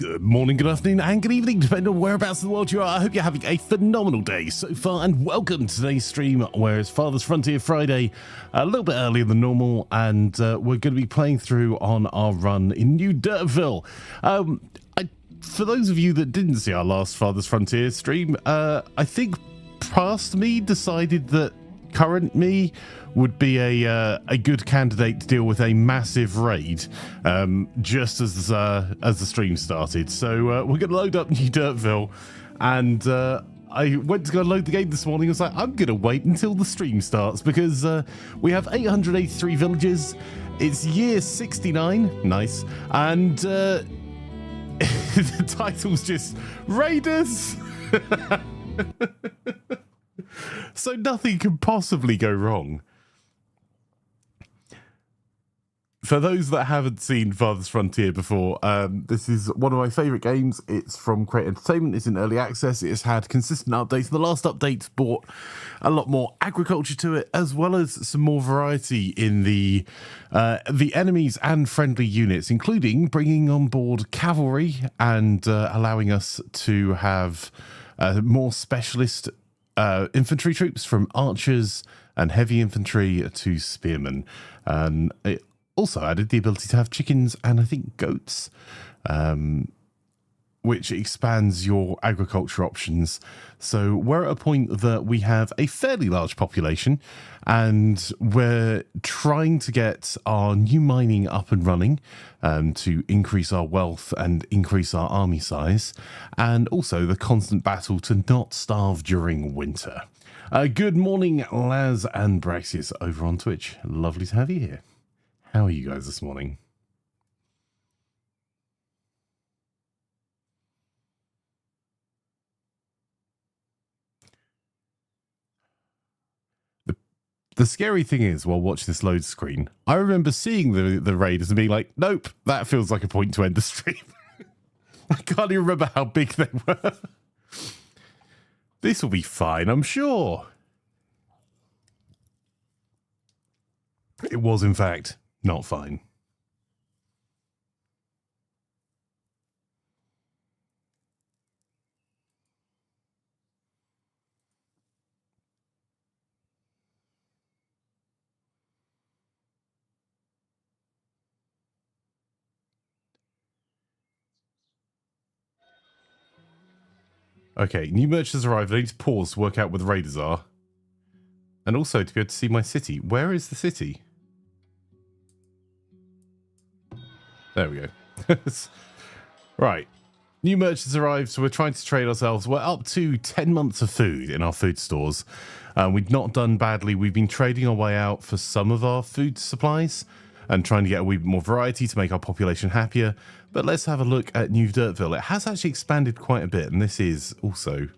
Good morning, good afternoon, and good evening, depending on whereabouts in the world you are. I hope you're having a phenomenal day so far, and welcome to today's stream, where it's Farthest Frontier Friday, a little bit earlier than normal, and we're going to be playing through on our run in New Derpville. For those of you that didn't see our last Farthest Frontier stream, I think past me decided that current me would be a good candidate to deal with a massive raid just as the stream started. So we're going to load up New Derpville, and I went to go load the game this morning. I was like, I'm going to wait until the stream starts because we have 883 villages. It's year 69, nice, and the title's just Raiders. So nothing can possibly go wrong. For those that haven't seen Farthest Frontier before, this is one of my favourite games. It's from Create Entertainment. It's in early access. It has had consistent updates. The last updates brought a lot more agriculture to it, as well as some more variety in the enemies and friendly units, including bringing on board cavalry and allowing us to have more specialist infantry troops, from archers and heavy infantry to spearmen. It also added the ability to have chickens and I think goats, which expands your agriculture options. So we're at a point that we have a fairly large population, and we're trying to get our new mining up and running to increase our wealth and increase our army size, and also the constant battle to not starve during winter. Good morning, Laz and Braxius over on Twitch. Lovely to have you here. How are you guys this morning? The scary thing is, while watching this load screen, I remember seeing the raiders and being like, nope, that feels like a point to end the stream. I can't even remember how big they were. This will be fine, I'm sure. It was, in fact, not fine. Okay, new merchants arrived. I need to pause to work out where the raiders are. And also to be able to see my city. Where is the city? There we go. Right. New merchants arrived, so we're trying to trade ourselves. We're up to 10 months of food in our food stores. We've not done badly. We've been trading our way out for some of our food supplies and trying to get a wee bit more variety to make our population happier. But let's have a look at New Derpville. It has actually expanded quite a bit, and this is also,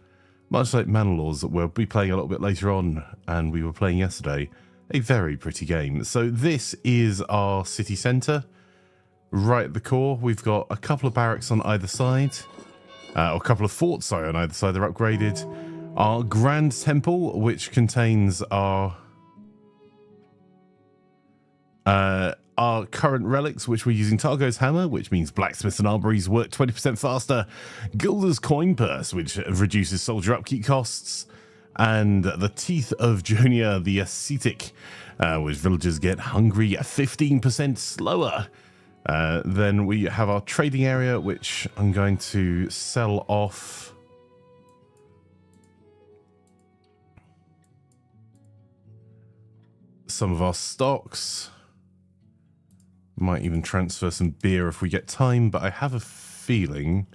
much like Manor that we'll be playing a little bit later on, and we were playing yesterday, a very pretty game. So this is our city centre. Right at the core, we've got a couple of barracks on either side, or a couple of forts, sorry, on either side. They're upgraded. Our Grand Temple, which contains our current relics, which we're using Targo's Hammer, which means blacksmiths and armories work 20% faster, Gilda's Coin Purse, which reduces soldier upkeep costs, and the Teeth of Jonia, the ascetic, which villagers get hungry 15% slower. Then we have our trading area, which I'm going to sell off some of our stocks. Might even transfer some beer if we get time, but I have a feeling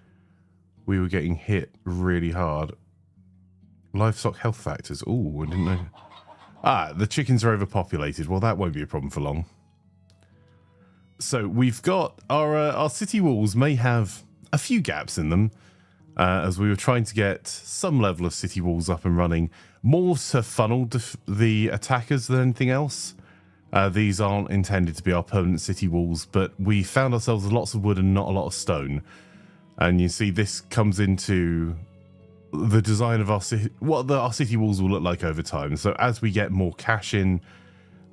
we were getting hit really hard. Livestock health factors. Oh, I didn't know. Ah, the chickens are overpopulated. Well, that won't be a problem for long. So we've got our city walls may have a few gaps in them, as we were trying to get some level of city walls up and running, more to funnel the attackers than anything else. These aren't intended to be our permanent city walls, but we found ourselves with lots of wood and not a lot of stone. And you see this comes into the design of our city, what our city walls will look like over time. So as we get more cash in,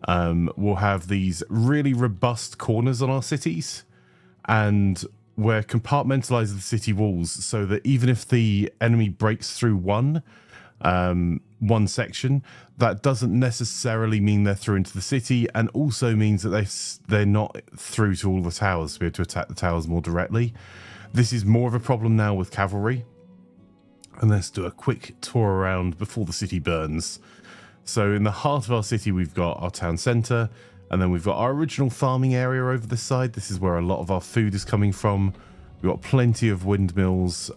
we'll have these really robust corners on our cities, and we're compartmentalizing the city walls so that even if the enemy breaks through one section, that doesn't necessarily mean they're through into the city, and also means that they're not through to all the towers to be able to attack the towers more directly. This is more of a problem now with cavalry. And let's do a quick tour around before the city burns. So in the heart of our city, we've got our town centre, and then we've got our original farming area over this side. This is where a lot of our food is coming from. We've got plenty of windmills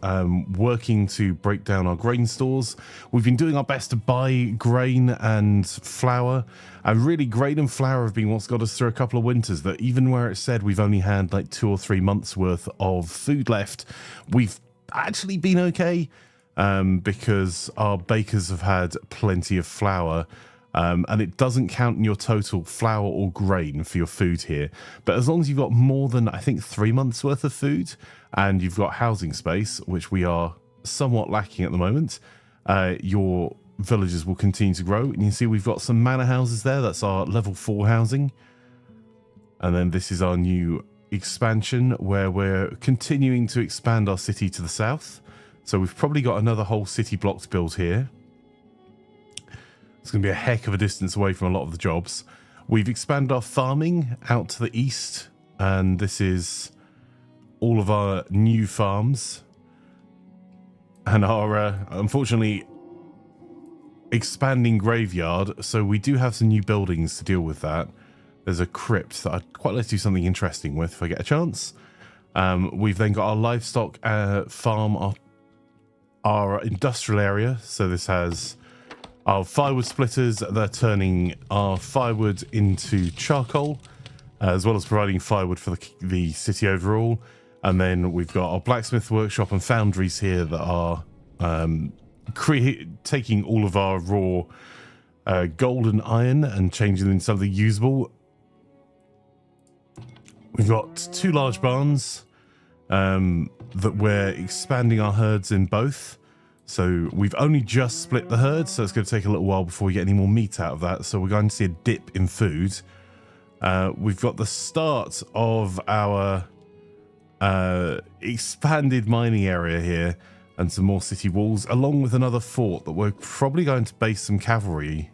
working to break down our grain stores. We've been doing our best to buy grain and flour, and really grain and flour have been what's got us through a couple of winters, that even where it said we've only had like 2 or 3 months worth of food left, we've actually been okay. Because our bakers have had plenty of flour, and it doesn't count in your total flour or grain for your food here. But as long as you've got more than, I think, 3 months worth of food, and you've got housing space, which we are somewhat lacking at the moment, your villages will continue to grow. And you can see we've got some manor houses there. That's our level 4 housing. And then this is our new expansion, where we're continuing to expand our city to the south. So we've probably got another whole city block to build here. It's going to be a heck of a distance away from a lot of the jobs. We've expanded our farming out to the east, and this is all of our new farms. And our, unfortunately, expanding graveyard. So we do have some new buildings to deal with that. There's a crypt that I'd quite like to do something interesting with if I get a chance. We've then got our livestock farm, our industrial area. So this has our firewood splitters. They're turning our firewood into charcoal, as well as providing firewood for the city overall. And then we've got our blacksmith workshop and foundries here that are taking all of our raw gold and iron and changing them into something usable. We've got 2 large barns that we're expanding our herds in both. So we've only just split the herd, so it's going to take a little while before we get any more meat out of that. So we're going to see a dip in food. We've got the start of our expanded mining area here and some more city walls, along with another fort that we're probably going to base some cavalry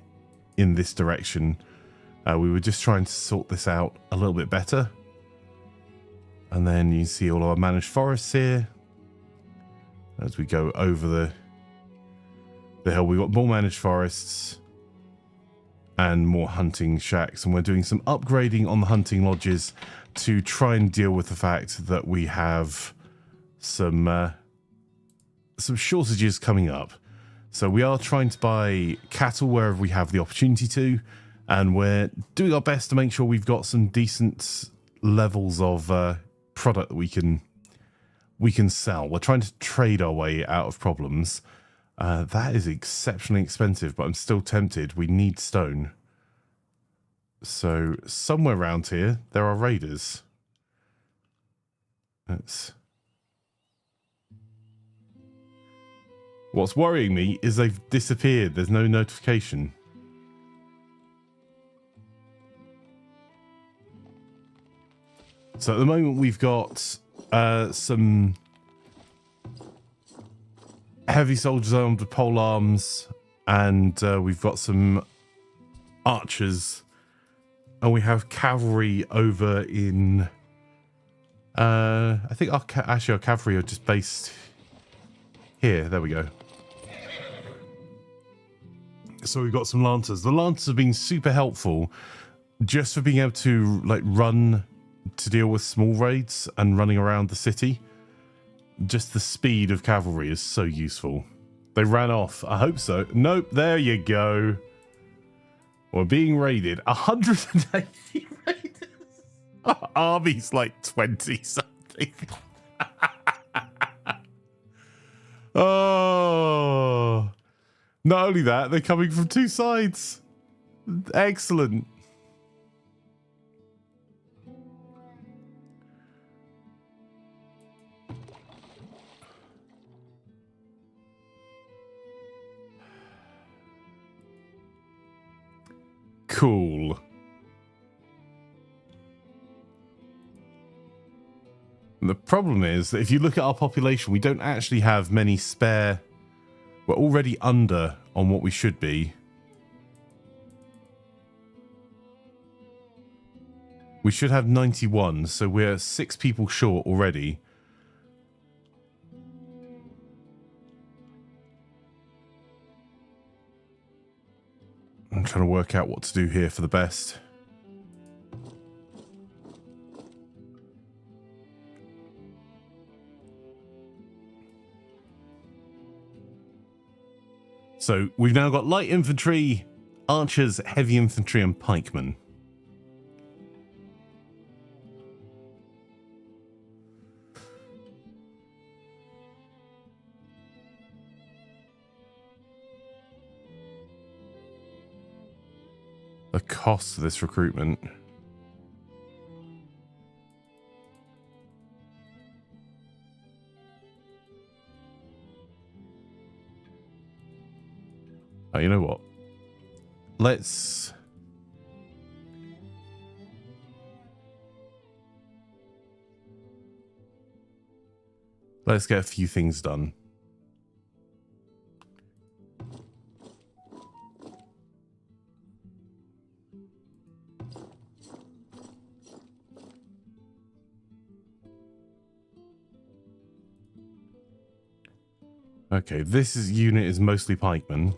in this direction. We were just trying to sort this out a little bit better. And then you see all our managed forests here. As we go over the hill, we've got more managed forests and more hunting shacks. And we're doing some upgrading on the hunting lodges to try and deal with the fact that we have some shortages coming up. So we are trying to buy cattle wherever we have the opportunity to. And we're doing our best to make sure we've got some decent levels of product that we can sell. We're trying to trade our way out of problems. That is exceptionally expensive, but I'm still tempted. We need stone. So somewhere around here, there are raiders. What's worrying me is they've disappeared. There's no notification. So at the moment we've got some heavy soldiers armed with pole arms, and we've got some archers, and we have cavalry over in I think our cavalry are just based here. There we go. So we've got some lancers. The lancers have been super helpful just for being able to like run to deal with small raids and running around the city. Just the speed of cavalry is so useful. They ran off. I hope so. Nope, there you go. We're being raided. 180 raiders. Our army's like 20 something. Oh. Not only that, they're coming from 2 sides. Excellent. Cool. And the problem is that if you look at our population, we don't actually have many spare. We're already under on what we should be. We should have 91, so we're 6 people short already. I'm trying to work out what to do here for the best. So we've now got light infantry, archers, heavy infantry, and pikemen. The cost of this recruitment. Oh, you know what? Let's get a few things done. Okay, this unit is mostly pikemen.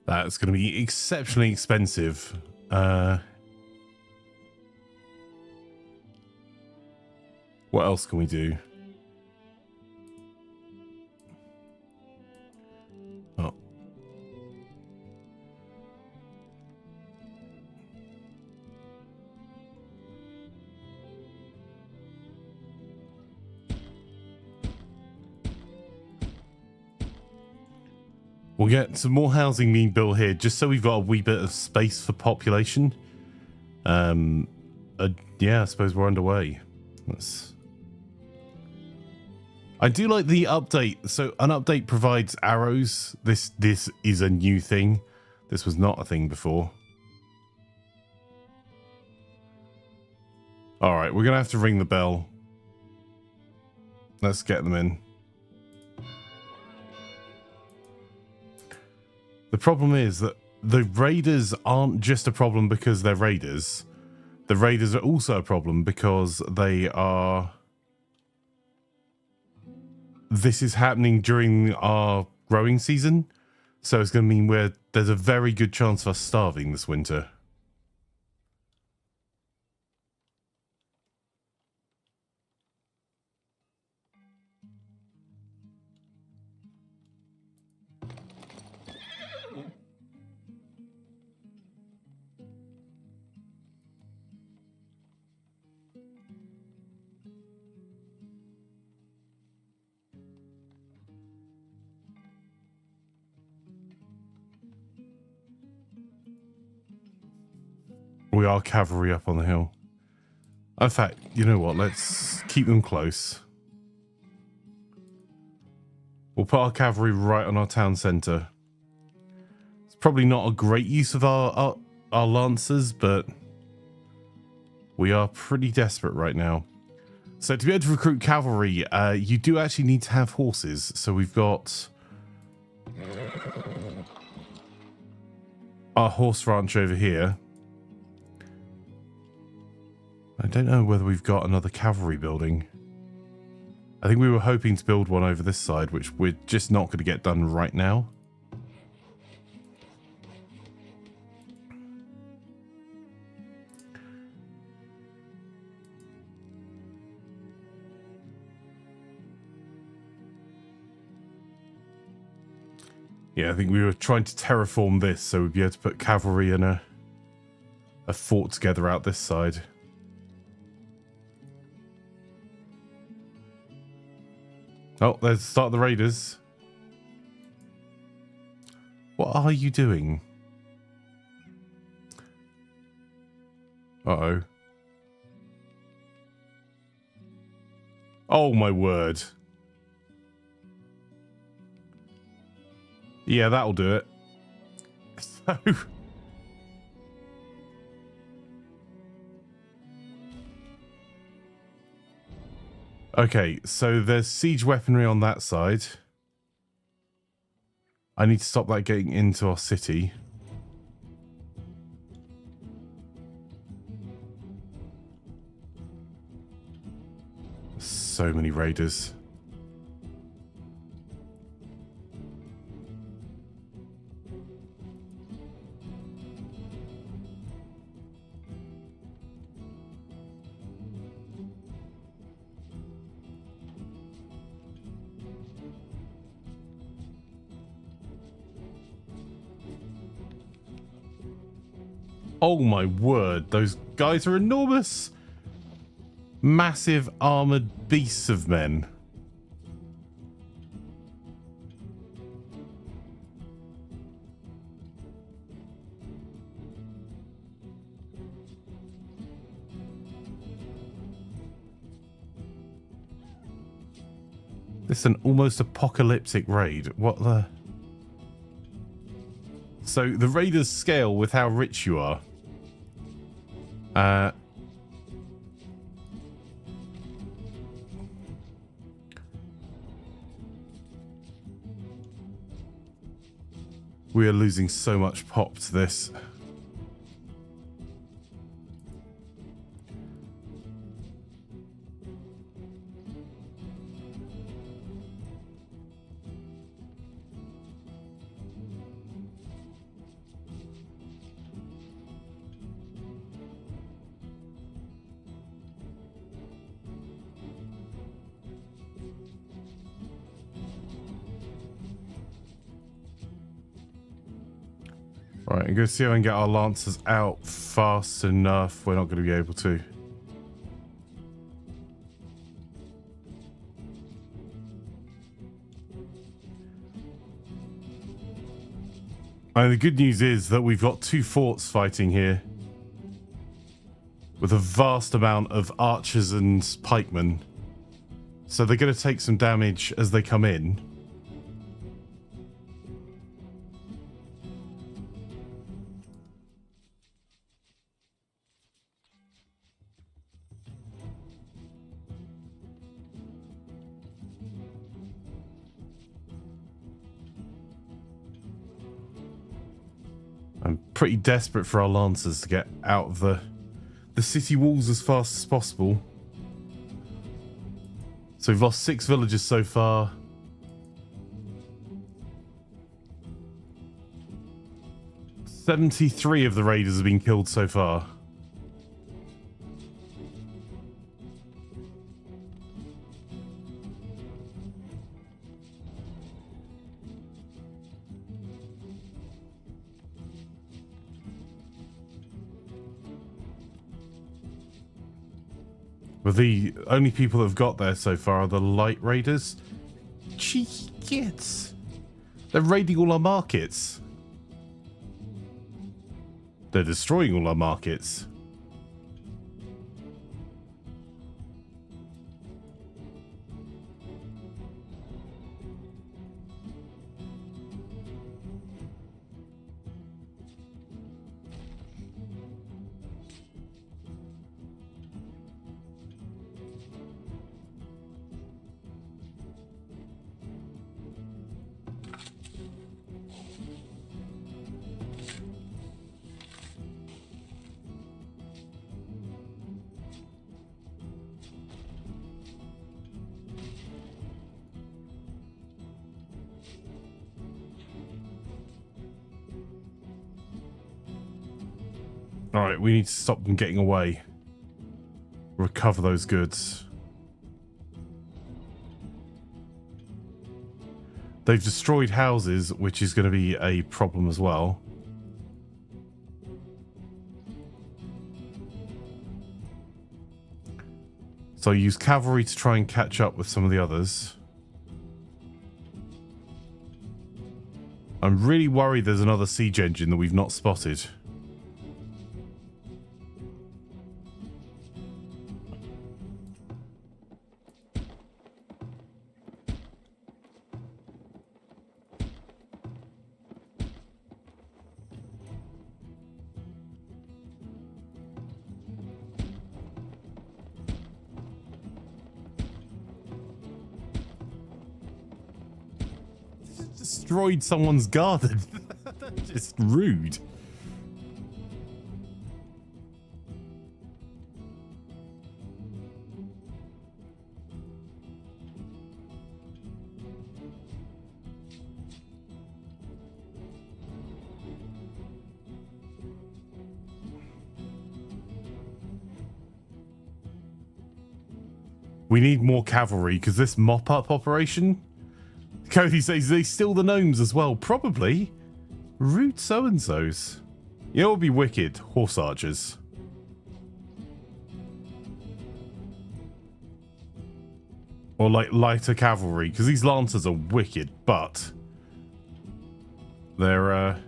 That's going to be exceptionally expensive. What else can we do? Oh. We'll get some more housing being built here, just so we've got a wee bit of space for population. Yeah, I suppose we're underway. I do like the update. So an update provides arrows. This is a new thing. This was not a thing before. All right, we're gonna have to ring the bell. Let's get them in. The problem is that the raiders aren't just a problem because they're raiders. The raiders are also a problem because they are... This is happening during our growing season. So it's going to mean there's a very good chance of us starving this winter. We are cavalry up on the hill. In fact, you know what? Let's keep them close. We'll put our cavalry right on our town centre. It's probably not a great use of our lancers, but we are pretty desperate right now. So to be able to recruit cavalry, you do actually need to have horses. So we've got our horse ranch over here. I don't know whether we've got another cavalry building. I think we were hoping to build one over this side, which we're just not going to get done right now. Yeah, I think we were trying to terraform this so we'd be able to put cavalry and a fort together out this side. Oh, there's the start of the raiders. What are you doing? Uh-oh. Oh, my word. Yeah, that'll do it. So... Okay, so there's siege weaponry on that side. I need to stop that getting into our city. So many raiders. Oh my word, those guys are enormous. Massive armored beasts of men. This is an almost apocalyptic raid. What the... So the raiders scale with how rich you are. We are losing so much pop to this. Right, I'm going to see if I can get our lancers out fast enough. We're not going to be able to. And the good news is that we've got two forts fighting here with a vast amount of archers and pikemen. So they're going to take some damage as they come in. I'm pretty desperate for our lancers to get out of the city walls as fast as possible. So we've lost 6 villagers so far. "73 of the raiders have been killed so far. But the only people that have got there so far are the light raiders. Cheeky kids. They're raiding all our markets. They're destroying all our markets. Alright, we need to stop them getting away. Recover those goods. They've destroyed houses, which is going to be a problem as well. So I use cavalry to try and catch up with some of the others. I'm really worried there's another siege engine that we've not spotted. Destroyed someone's garden. That's just rude. We need more cavalry because this mop-up operation... Cody says they steal the gnomes as well. Probably. Rude so-and-sos. You know what would be wicked? Horse archers. Or like lighter cavalry, because these lancers are wicked, but they're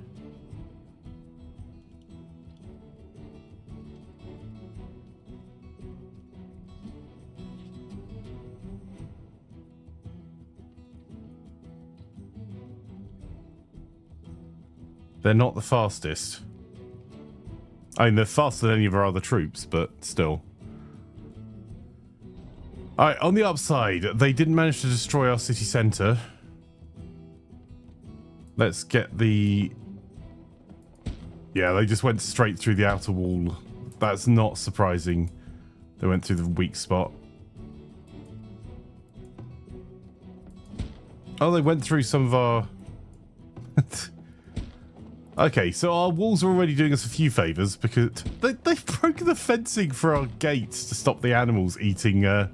they're not the fastest. I mean, they're faster than any of our other troops, but still. Alright, on the upside, they didn't manage to destroy our city centre. Let's get the... Yeah, they just went straight through the outer wall. That's not surprising. They went through the weak spot. Oh, they went through some of our... Okay, so our walls are already doing us a few favours because they've broken the fencing for our gates to stop the animals eating... They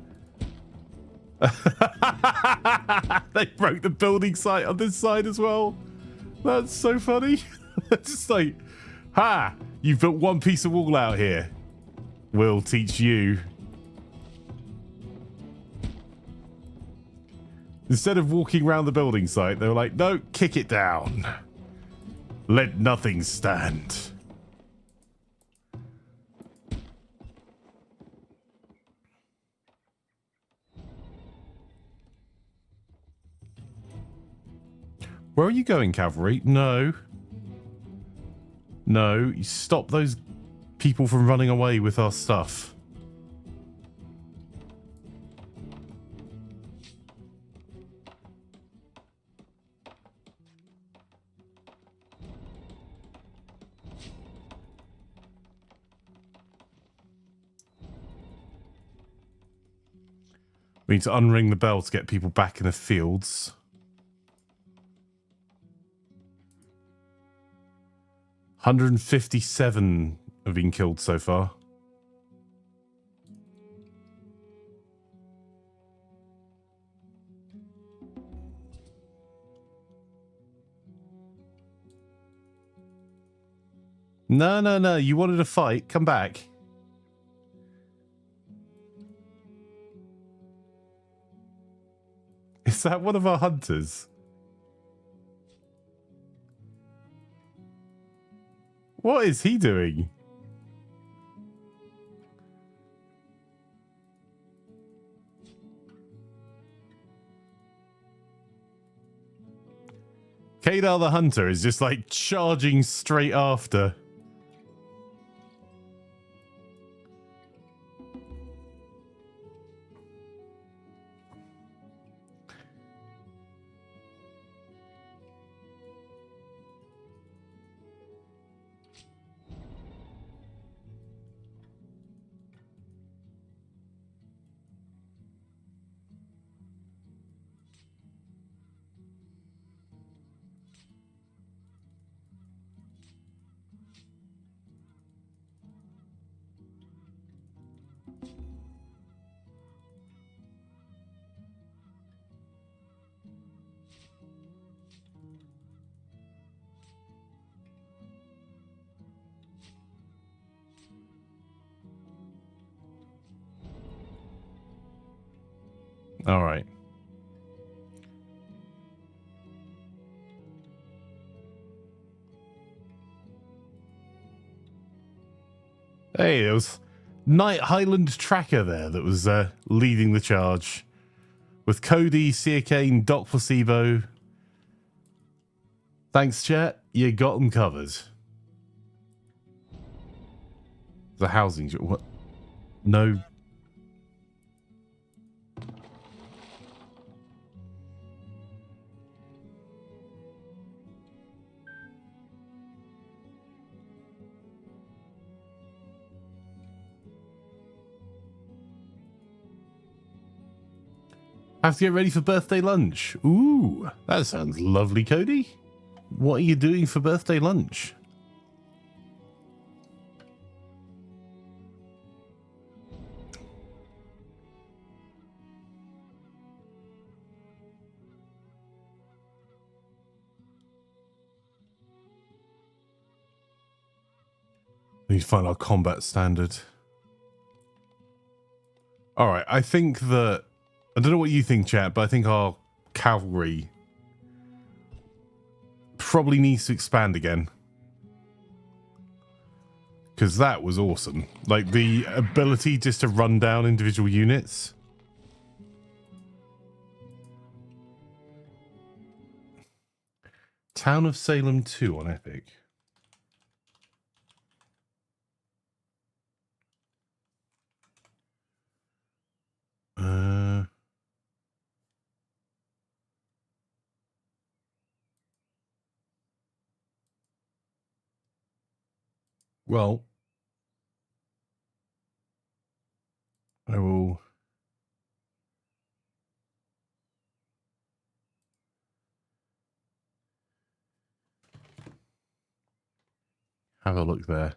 broke the building site on this side as well. That's so funny. Just like, ha! You've built one piece of wall out here. We'll teach you. Instead of walking around the building site, they were like, no, kick it down. Let nothing stand. Where are you going, cavalry? No. No, you stop those people from running away with our stuff. We need to unring the bell to get people back in the fields. 157 have been killed so far. No, no, no. You wanted to fight. Come back. Is that one of our hunters? What is he doing? Kadar the hunter is just like charging straight after. All right. Hey, there was Night Highland Tracker there that was leading the charge. With Cody, Searcane, Doc Placebo. Thanks, chat. You got them covered. The housing... What? No... Have to get ready for birthday lunch. Ooh, that sounds lovely, Cody. What are you doing for birthday lunch? We need to find our combat standard. All right, I think that... I don't know what you think, chat, but I think our cavalry probably needs to expand again. Because that was awesome. Like, the ability just to run down individual units. Town of Salem 2 on Epic. Well, I will... have a look there.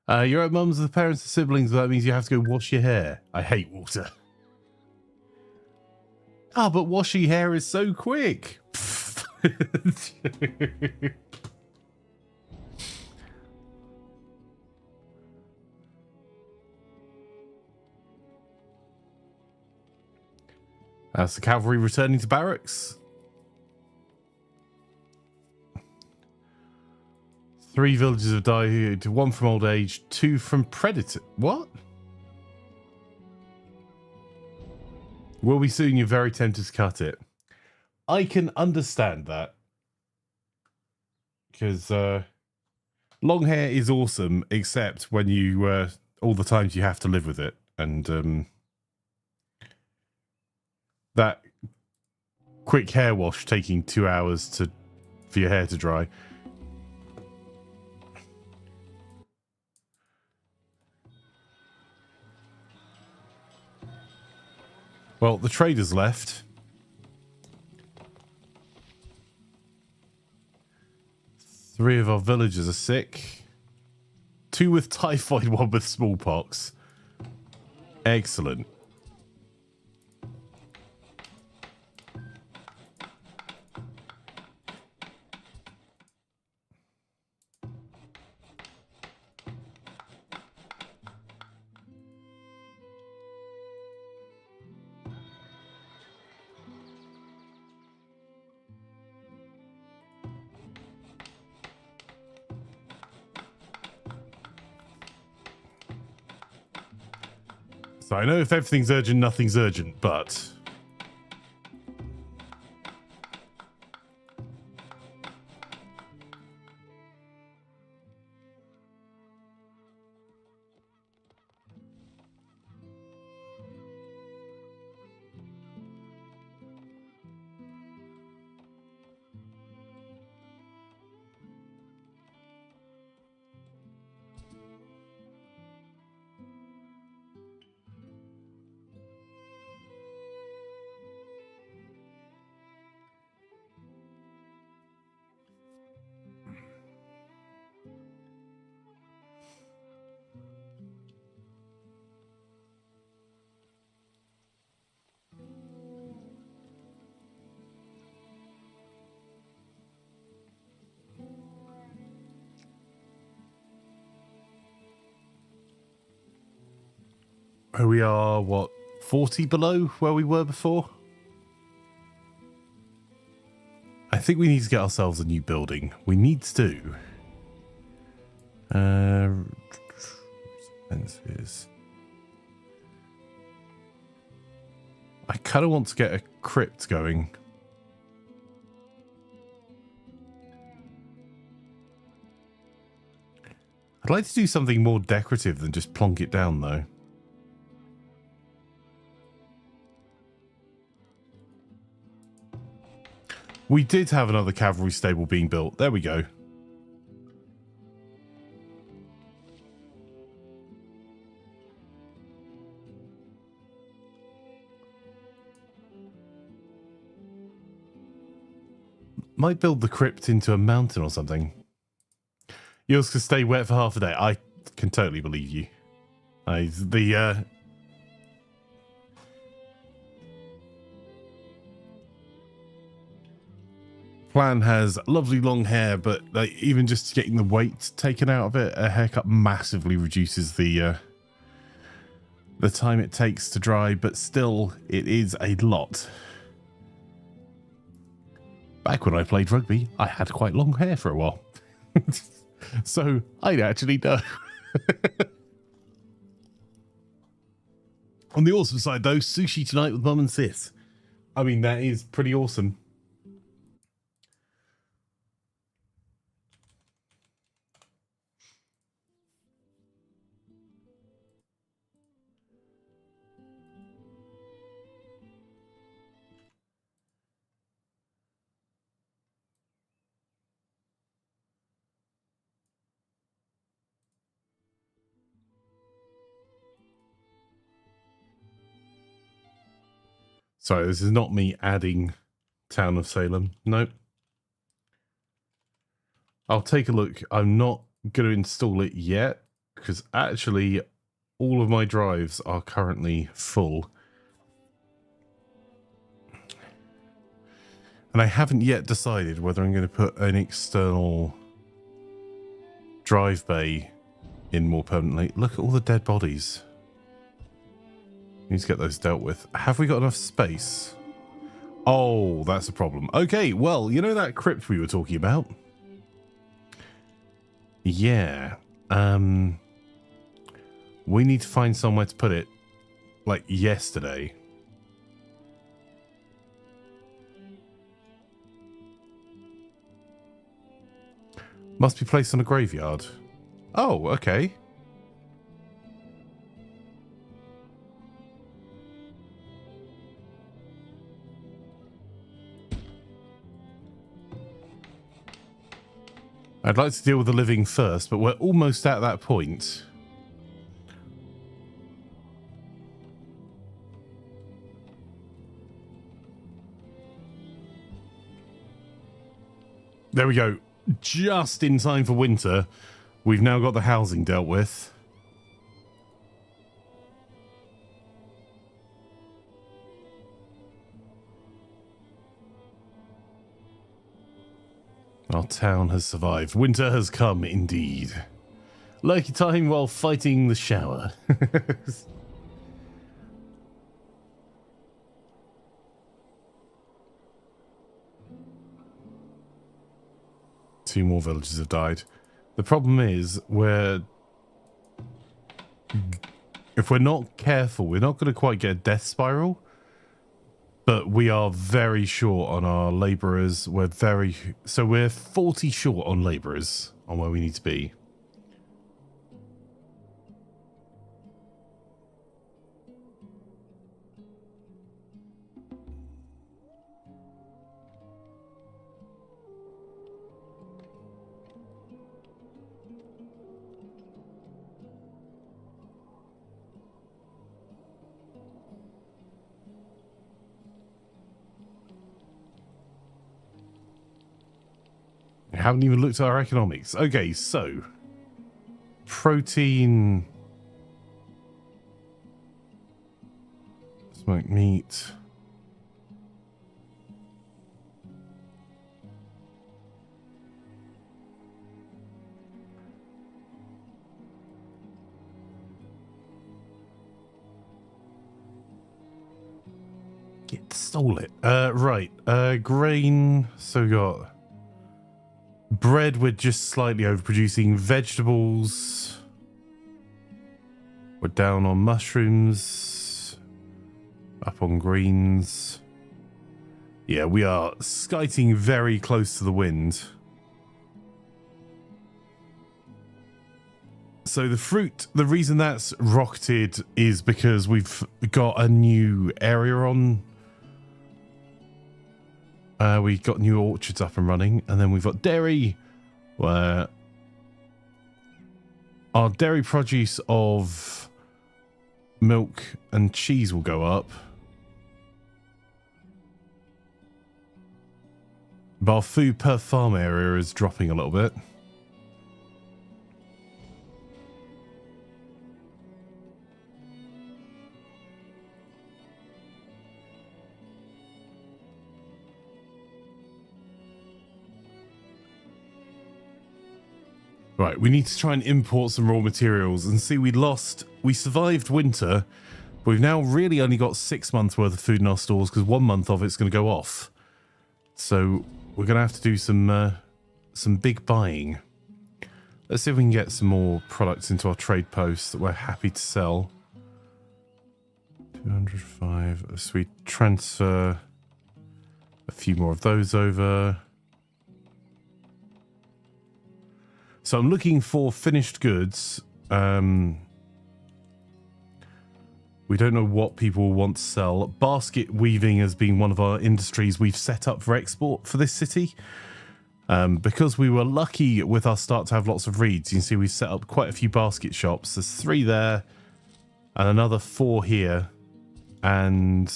You're at mum's with the parents and siblings, but that means you have to go wash your hair. I hate water. Ah, but washing hair is so quick. That's the cavalry returning to barracks. 3 villagers have died, 1 from old age, 2 from predator. What? Will be soon, you're very tempted to cut it. I can understand that. Because long hair is awesome, except when you, all the times you have to live with it. And that quick hair wash taking 2 hours for your hair to dry. Well, the traders left. 3 of our villagers are sick. 2 with typhoid, 1 with smallpox. Excellent. So I know if everything's urgent, nothing's urgent, but... We are, what, 40 below where we were before. I think we need to get ourselves a new building. We need to. Expenses. I kind of want to get a crypt going. I'd like to do something more decorative than just plonk it down, though. We did have another cavalry stable being built. There we go. Might build the crypt into a mountain or something. Yours could stay wet for half a day. I can totally believe you. Plan has lovely long hair, but even just getting the weight taken out of it, a haircut massively reduces the time it takes to dry, but still, it is a lot. Back when I played rugby, I had quite long hair for a while. So, I actually know. On the awesome side, though, sushi tonight with Mum and Sis. I mean, that is pretty awesome. Sorry, this is not me adding Town of Salem. Nope. I'll take a look. I'm not going to install it yet because actually all of my drives are currently full. And I haven't yet decided whether I'm going to put an external drive bay in more permanently. Look at all the dead bodies. Need to get those dealt with. Have we got enough space? Oh, that's a problem. Okay, well, you know that crypt we were talking about? Yeah. We need to find somewhere to put it, like yesterday. Must be placed on a graveyard. Oh, okay. I'd like to deal with the living first, but we're almost at that point. There we go. Just in time for winter. We've now got the housing dealt with. Our town has survived. Winter has come indeed. Like a time while fighting the shower. 2 more villagers have died. The problem is, if we're not careful, we're not going to quite get a death spiral. But we are very short on our labourers. So we're 40 short on labourers on where we need to be. I haven't even looked at our economics. Okay, so protein, smoked meat. stole it. Right. Grain. So we got bread. We're just slightly overproducing. Vegetables. We're down on mushrooms. Up on greens. Yeah, we are skiting very close to the wind. So the fruit, the reason that's rocketed is because we've got a new area on. We got new orchards up and running, and then we've got dairy, where our dairy produce of milk and cheese will go up. But our food per farm area is dropping a little bit. Right, we need to try and import some raw materials and see we survived winter, but we've now really only got 6 months worth of food in our stores because 1 month of it's going to go off. So we're going to have to do some big buying. Let's see if we can get some more products into our trade posts that we're happy to sell. 205, so we transfer a few more of those over. So I'm looking for finished goods. We don't know what people will want to sell. Basket weaving has been one of our industries we've set up for export for this city. Because we were lucky with our start to have lots of reeds. You can see we've set up quite a few basket shops. There's 3 there and another 4 here. And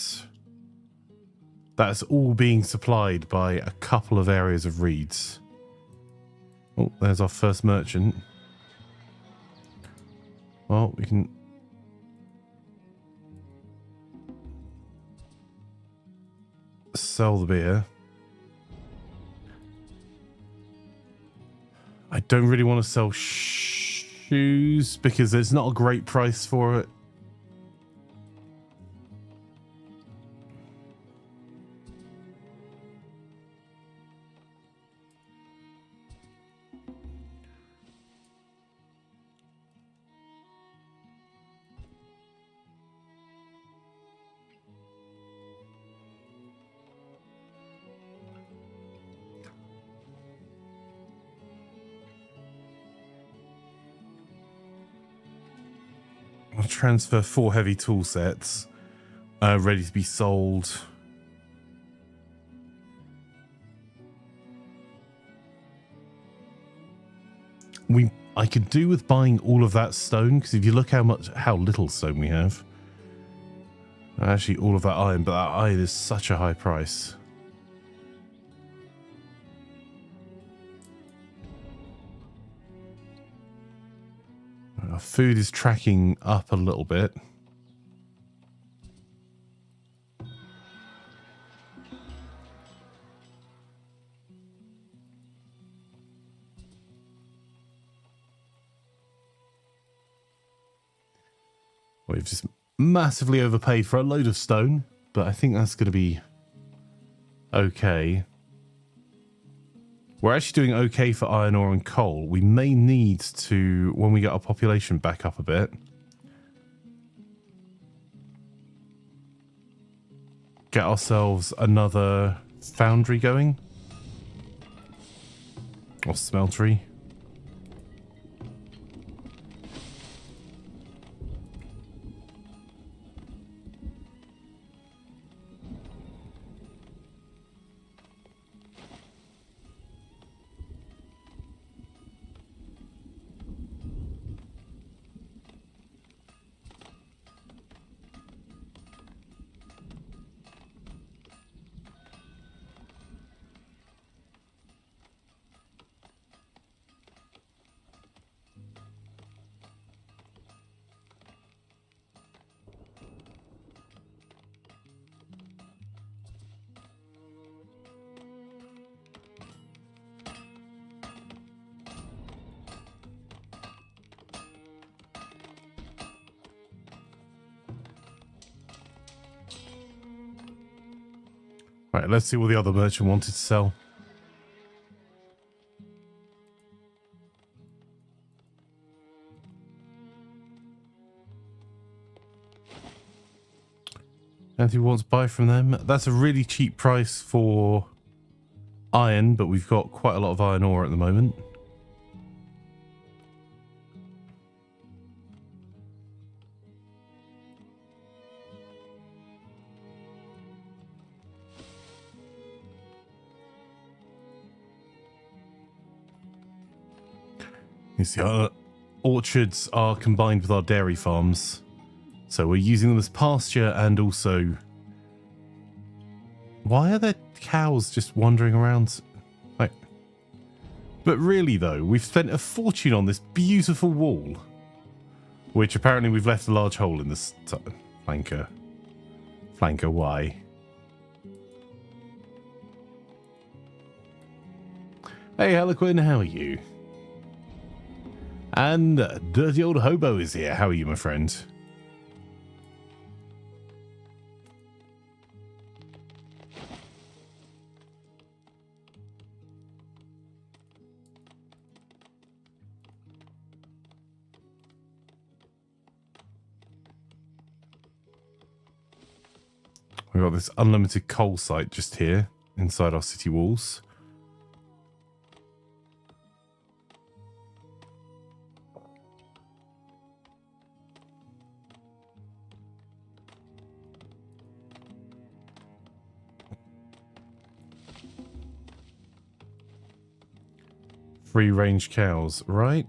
that's all being supplied by a couple of areas of reeds. Oh, there's our first merchant. Well, we can... sell the beer. I don't really want to sell shoes because there's not a great price for it. I'll transfer 4 heavy tool sets ready to be sold. I could do with buying all of that stone, because if you look how little stone we have, actually all of that iron, but that iron is such a high price. Our food is tracking up a little bit. We've just massively overpaid for a load of stone, but I think that's going to be okay. We're actually doing okay for iron ore and coal. We may need to, when we get our population back up a bit, get ourselves another foundry going. Or smeltery. Right, let's see what the other merchant wanted to sell. And who wants to buy from them? That's a really cheap price for iron, but we've got quite a lot of iron ore at the moment. You see, our orchards are combined with our dairy farms. So we're using them as pasture and also... Why are there cows just wandering around? Like... But really though, we've spent a fortune on this beautiful wall. Which apparently we've left a large hole in this... Flanker. Flanker, why? Hey Harlequin, how are you? And Dirty Old Hobo is here. How are you, my friend? We've got this unlimited coal site just here inside our city walls. Free range cows, right?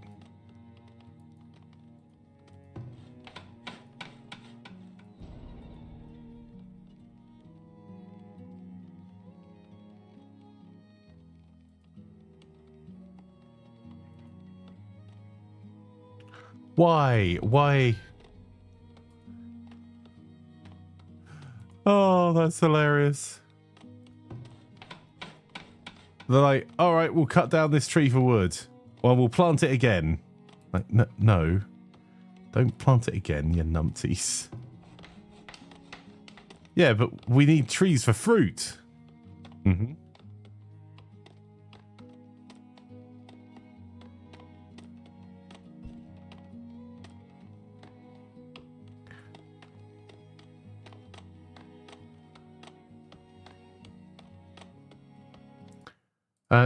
Why? Why? Oh, that's hilarious. They're like, all right, we'll cut down this tree for wood. Well, we'll plant it again. Like, no. Don't plant it again, you numpties. Yeah, but we need trees for fruit. Mm-hmm.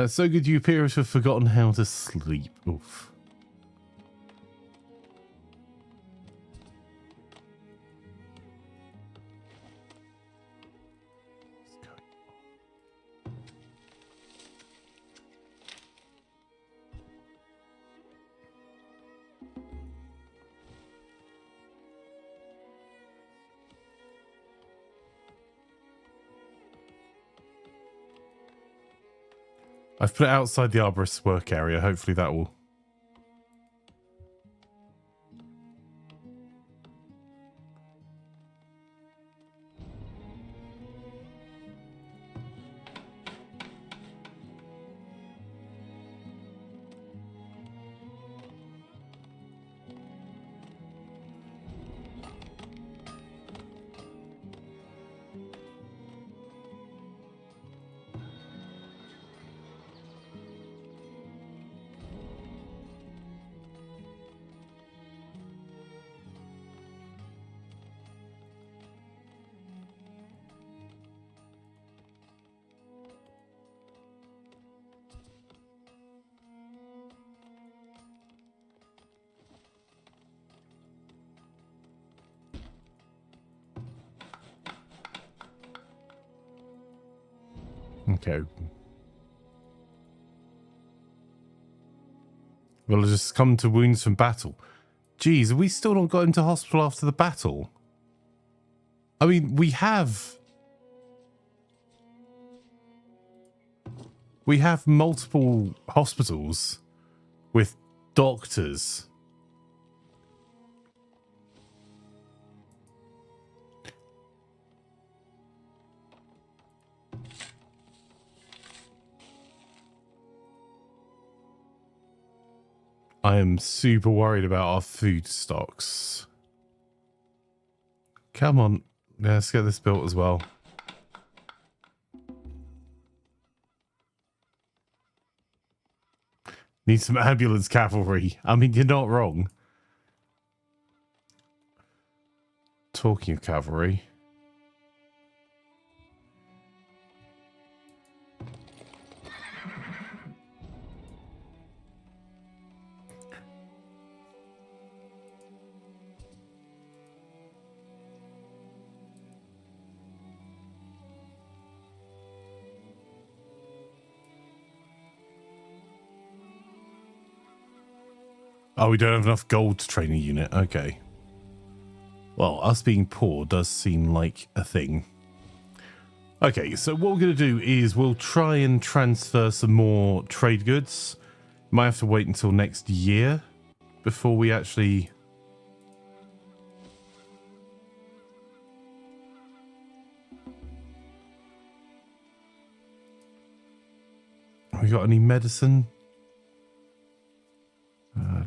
So good you appear to have forgotten how to sleep. Oof. I've put it outside the arborist's work area. Hopefully that will... Okay. Well, just come to wounds from battle. Geez, have we still not got into hospital after the battle? I mean, we have multiple hospitals with doctors. I am super worried about our food stocks. Come on. Let's get this built as well. Need some ambulance cavalry. I mean, you're not wrong. Talking of cavalry. Oh, we don't have enough gold to train a unit. Okay. Well, us being poor does seem like a thing. Okay, so what we're going to do is we'll try and transfer some more trade goods. Might have to wait until next year before we actually... We got any medicine?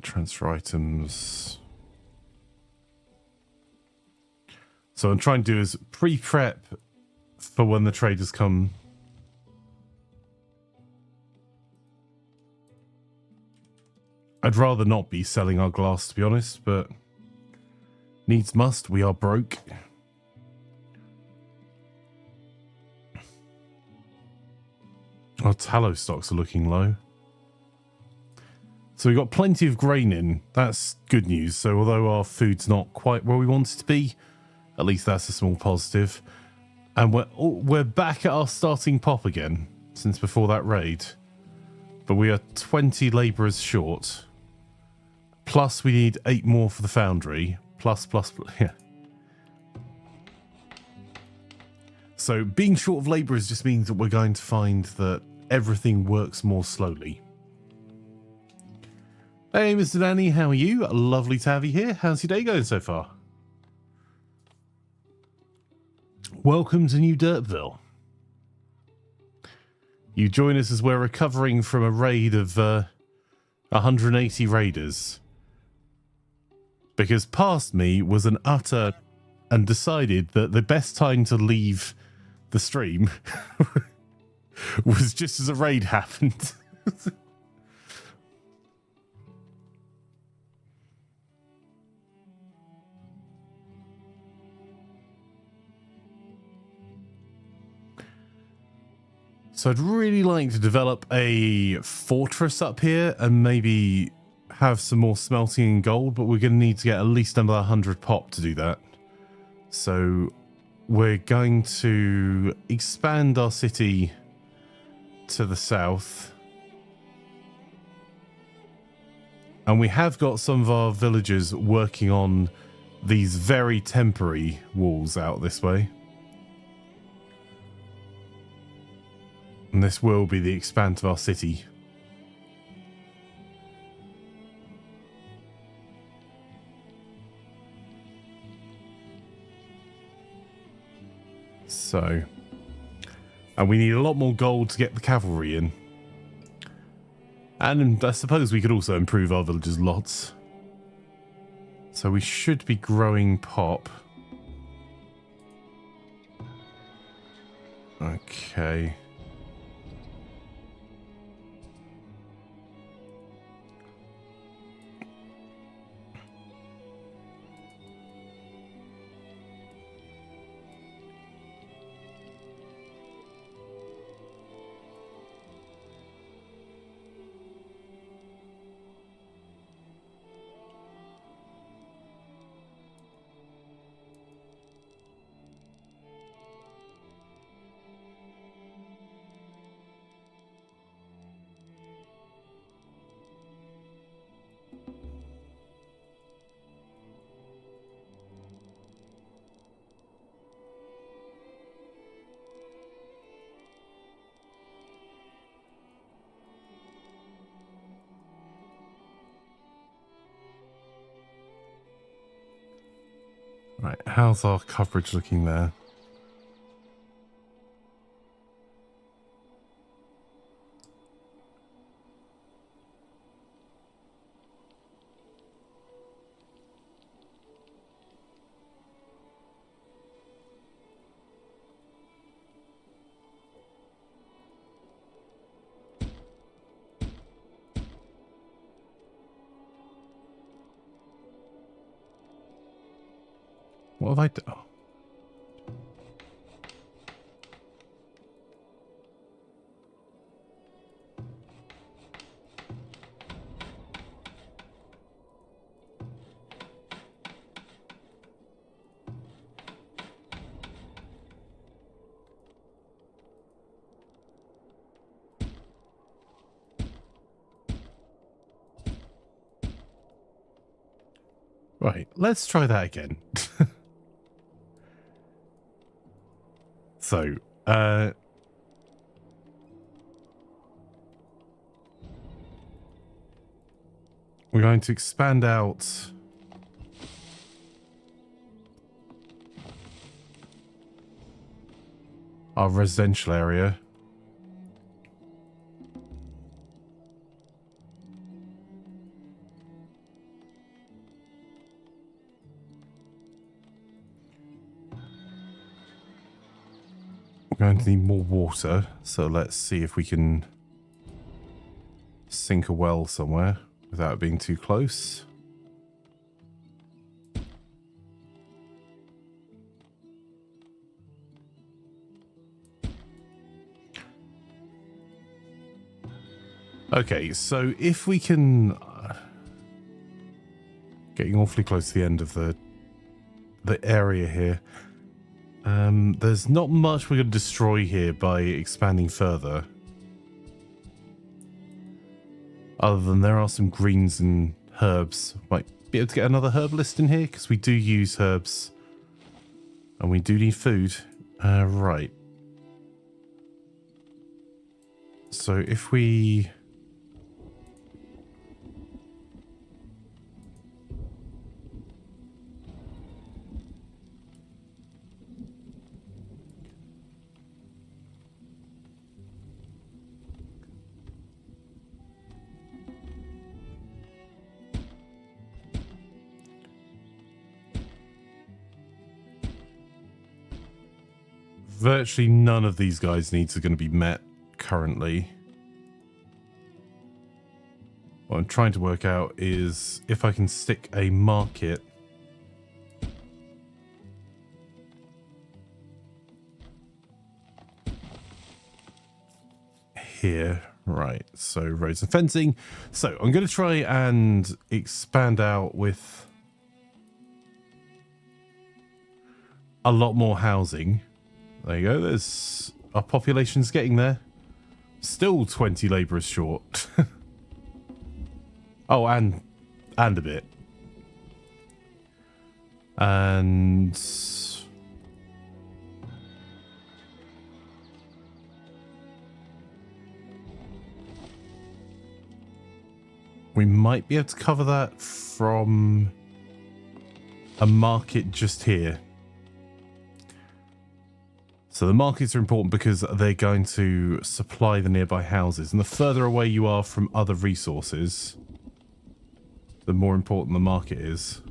Transfer items. So I'm trying to do is pre-prep for when the traders come. I'd rather not be selling our glass, to be honest, but needs must. We are broke. Our tallow stocks are looking low. So we got plenty of grain in. That's good news. So although our food's not quite where we want it to be, at least that's a small positive. And we're back at our starting pop again since before that raid. But we are 20 labourers short. Plus we need 8 more for the foundry. Plus, yeah. So being short of labourers just means that we're going to find that everything works more slowly. Hey, Mr. Danny, how are you? Lovely to have you here. How's your day going so far? Welcome to New Derpville. You join us as we're recovering from a raid of 180 raiders. Because past me was an utter and decided that the best time to leave the stream was just as a raid happened. So I'd really like to develop a fortress up here and maybe have some more smelting in gold, but we're going to need to get at least another 100 pop to do that. So we're going to expand our city to the south. And we have got some of our villagers working on these very temporary walls out this way. And this will be the expanse of our city. So, and we need a lot more gold to get the cavalry in. And I suppose we could also improve our villagers lots. So we should be growing pop. Okay. Right, how's our coverage looking there? What have I done? Right, let's try that again. So, we're going to expand out our residential area. We're going to need more water, so let's see if we can sink a well somewhere without it being too close. Okay, so if we can... getting awfully close to the end of the area here. There's not much we're going to destroy here by expanding further. Other than there are some greens and herbs. Might be able to get another herbalist in here because we do use herbs. And we do need food. Right. So if we... Virtually none of these guys' needs are going to be met currently. What I'm trying to work out is if I can stick a market here. Right, so roads and fencing. So I'm going to try and expand out with a lot more housing. There you go. There's our population's getting there. Still 20 labourers short. Oh, and a bit. And we might be able to cover that from a market just here. So the markets are important because they're going to supply the nearby houses. And the further away you are from other resources, the more important the market is.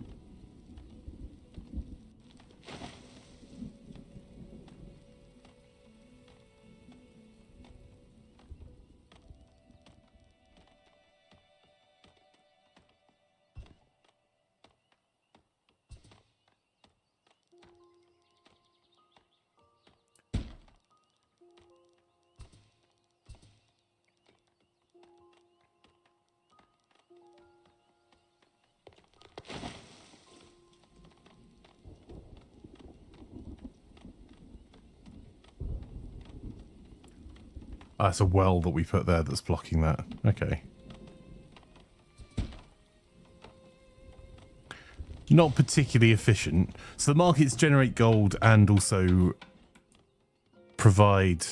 Ah, it's a well that we put there that's blocking that. Okay. Not particularly efficient. So the markets generate gold and also provide...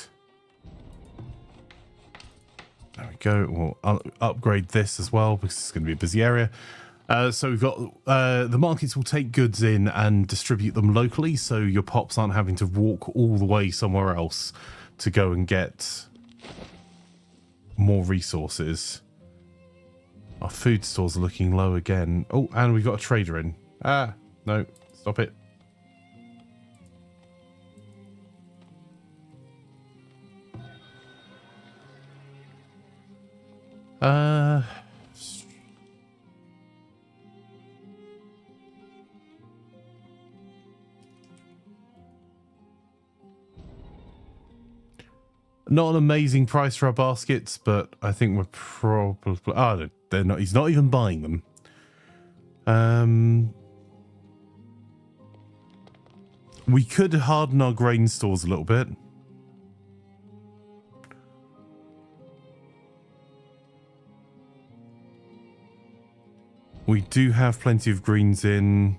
There we go. We'll upgrade this as well because it's going to be a busy area. So we've got the markets will take goods in and distribute them locally, so your pops aren't having to walk all the way somewhere else to go and get more resources. Our food stores are looking low again. Oh, and we've got a trader in. Ah, no, stop it. Not an amazing price for our baskets, but I think we're probably... Oh, they're not. He's not even buying them. We could harden our grain stores a little bit. We do have plenty of greens in.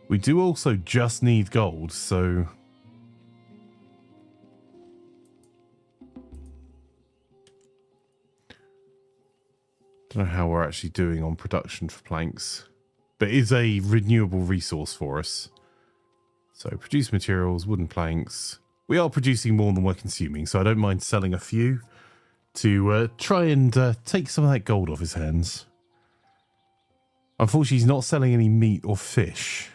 We do also just need gold, so... Don't know how we're actually doing on production for planks. But it is a renewable resource for us. So produce materials, wooden planks. We are producing more than we're consuming, so I don't mind selling a few to try and take some of that gold off his hands. Unfortunately, he's not selling any meat or fish.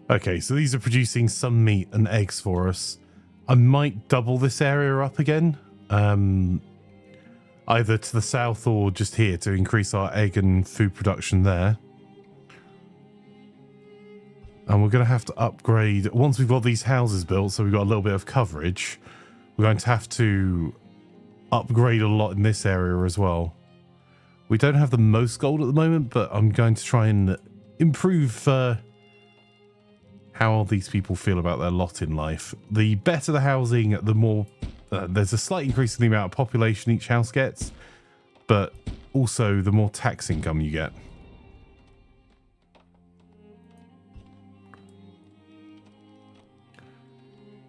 Okay, so these are producing some meat and eggs for us. I might double this area up again, either to the south or just here to increase our egg and food production there. And we're going to have to upgrade, once we've got these houses built, so we've got a little bit of coverage, we're going to have to upgrade a lot in this area as well. We don't have the most gold at the moment, but I'm going to try and improve how these people feel about their lot in life. The better the housing, the more... there's a slight increase in the amount of population each house gets, but also the more tax income you get.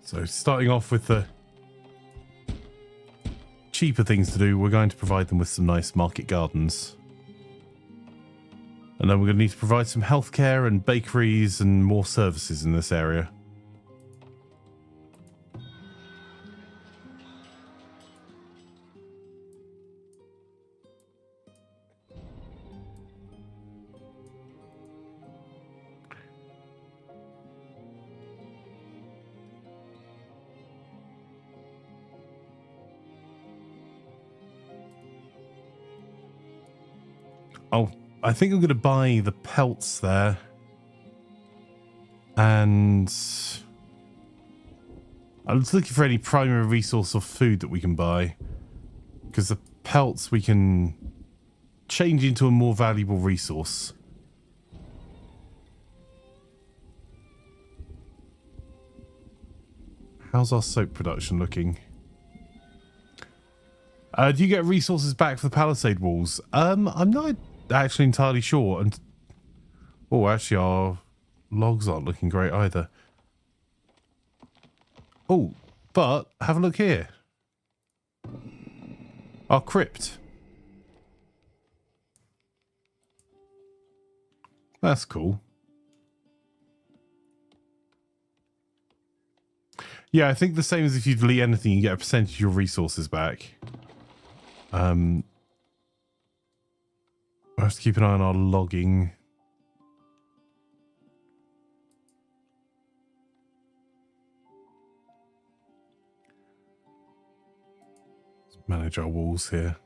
So starting off with the cheaper things to do, we're going to provide them with some nice market gardens. And then we're going to need to provide some healthcare and bakeries and more services in this area. Oh, I think I'm going to buy the pelts there. And I'm just looking for any primary resource or food that we can buy. Because the pelts we can change into a more valuable resource. How's our soap production looking? Do you get resources back for the palisade walls? I'm not actually entirely sure. And oh, actually, our logs aren't looking great either. Oh, but have a look here. Our crypt. That's cool. Yeah, I think the same as if you delete anything, you get a percentage of your resources back. I have to keep an eye on our logging. Let's manage our walls here.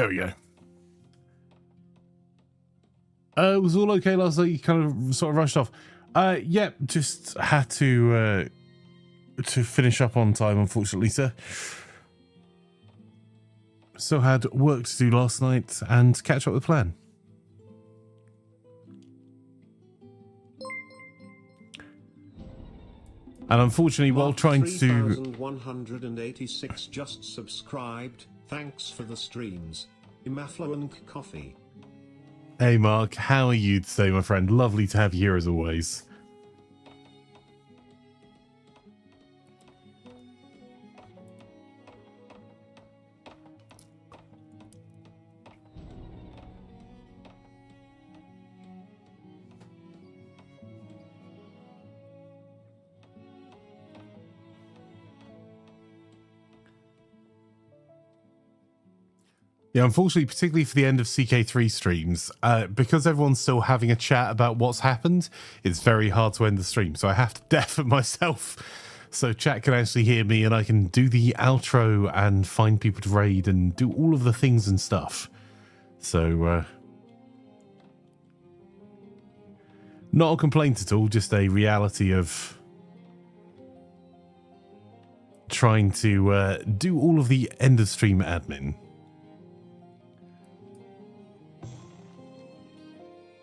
There we go. It was all okay last night. You kind of sort of rushed off. Yep, just had to finish up on time, unfortunately, sir. Still had work to do last night and catch up with the plan. And unfortunately, while trying to... 3,186 just subscribed. Thanks for the streams. Imaflanker coffee. Hey Mark, how are you today, my friend? Lovely to have you here as always. Yeah, unfortunately, particularly for the end of CK3 streams, because everyone's still having a chat about what's happened, it's very hard to end the stream. So I have to deafen myself so chat can actually hear me and I can do the outro and find people to raid and do all of the things and stuff. So, not a complaint at all, just a reality of trying to do all of the end of stream admin.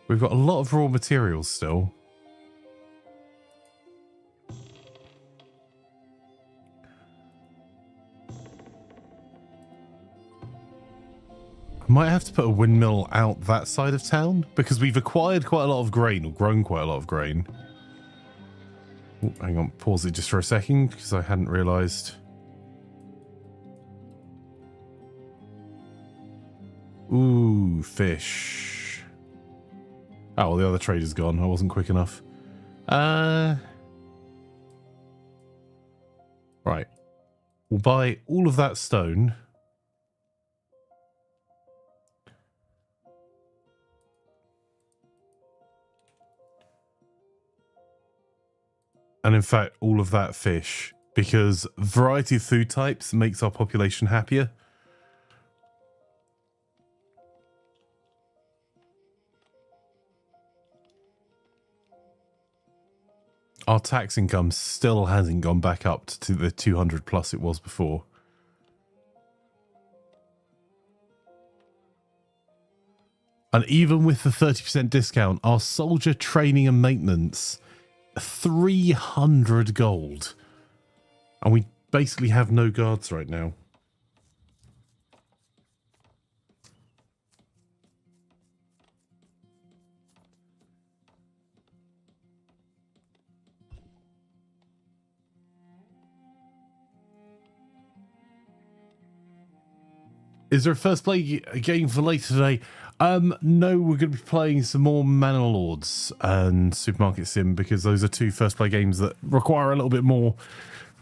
We've got a lot of raw materials still. I might have to put a windmill out that side of town because we've acquired quite a lot of grain, or grown quite a lot of grain. Oh, hang on, pause it just for a second because I hadn't realised. Ooh, fish. Oh, well, the other trader's gone. I wasn't quick enough. Right. We'll buy all of that stone. And in fact, all of that fish, because variety of food types makes our population happier. Our tax income still hasn't gone back up to the 200 plus it was before. And even with the 30% discount, our soldier training and maintenance, 300 gold. And we basically have no guards right now. Is there a first play game for later today? No, we're going to be playing some more Manor Lords and Supermarket Sim because those are two first play games that require a little bit more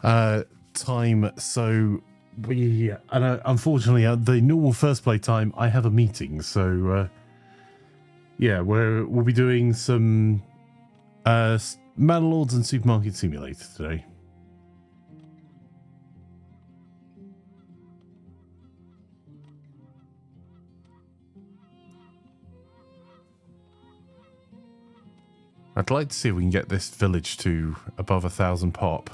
time. So unfortunately, at the normal first play time, I have a meeting. So yeah, we'll be doing some Manor Lords and Supermarket Simulator today. I'd like to see if we can get this village to above 1,000 pop.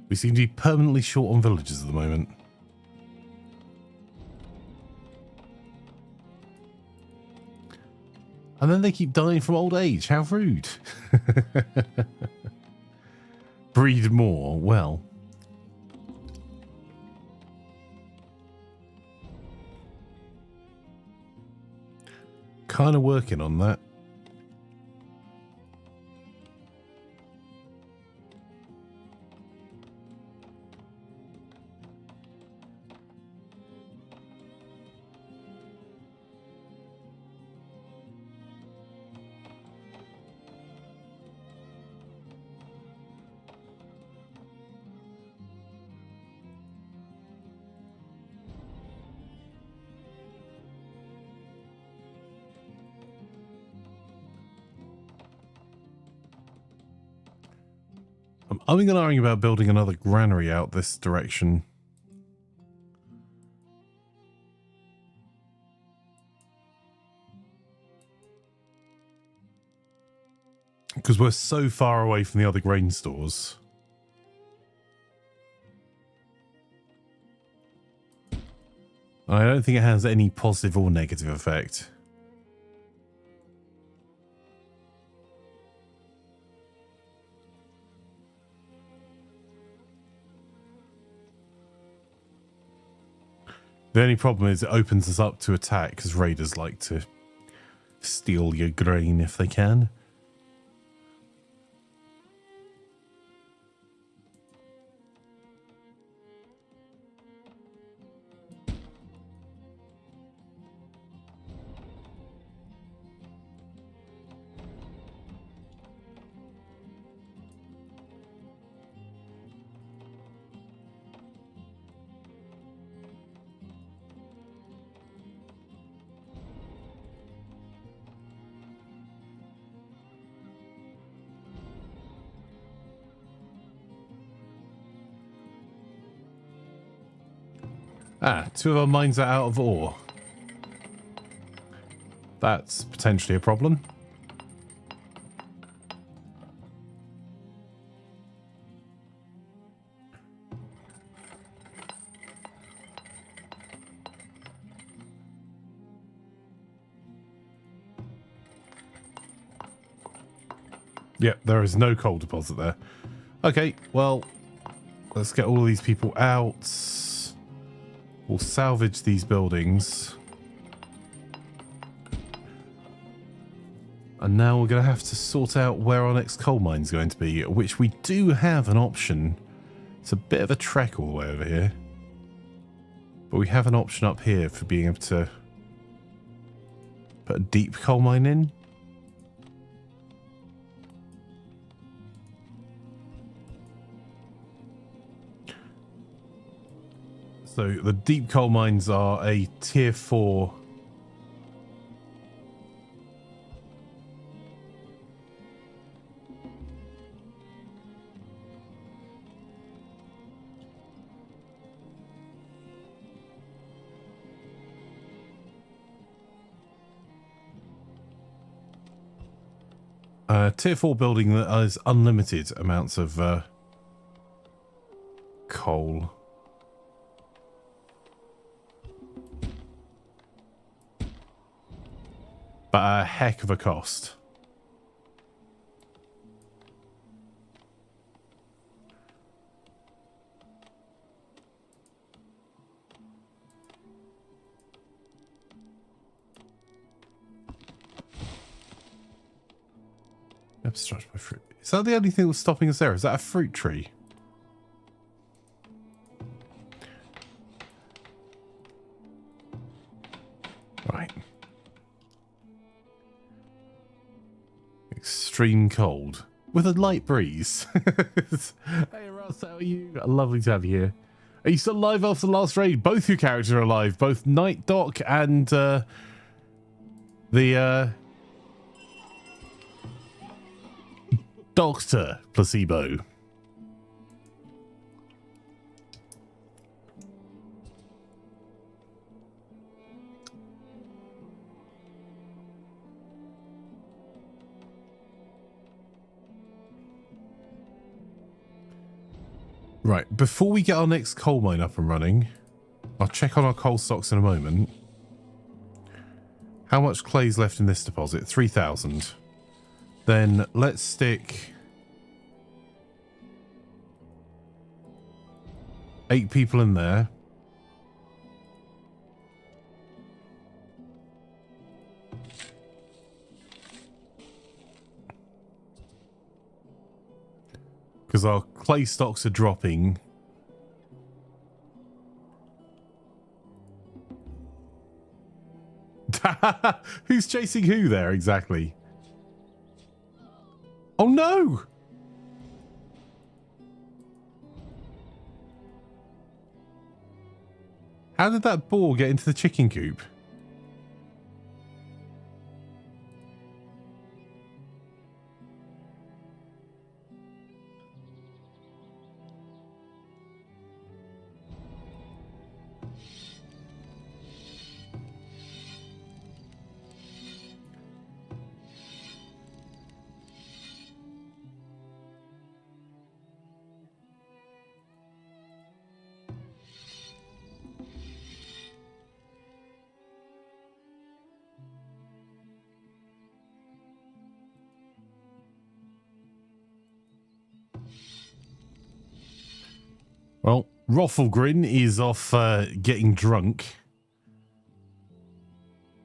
We seem to be permanently short on villagers at the moment. And then they keep dying from old age. How rude. Breed more. Well. kind of working on that. I'm going to argue about building another granary out this direction. Because we're so far away from the other grain stores. I don't think it has any positive or negative effect. The only problem is it opens us up to attack because raiders like to steal your grain if they can. Ah, 2 of our mines are out of ore. That's potentially a problem. Yep, there is no coal deposit there. Okay, well, let's get all of these people out. We'll salvage these buildings. And now we're going to have to sort out where our next coal mine is going to be, which we do have an option. It's a bit of a trek all the way over here. But we have an option up here for being able to put a deep coal mine in. So the deep coal mines are a tier 4. Tier 4 building that has unlimited amounts of coal. But a heck of a cost. Obstructed by fruit. Is that the only thing that's stopping us there? Is that a fruit tree? Right. Extreme cold with a light breeze. Hey Russ, how are you? Lovely to have you here. Are you still alive after the last raid? Both your characters are alive, both Night Doc and the Doctor Placebo. Right, before we get our next coal mine up and running, I'll check on our coal stocks in a moment. How much clay's left in this deposit? 3,000. Then let's stick 8 people in there. Because our clay stocks are dropping. Who's chasing who there exactly? Oh no! How did that boar get into the chicken coop? Well, Roffelgrin is off getting drunk.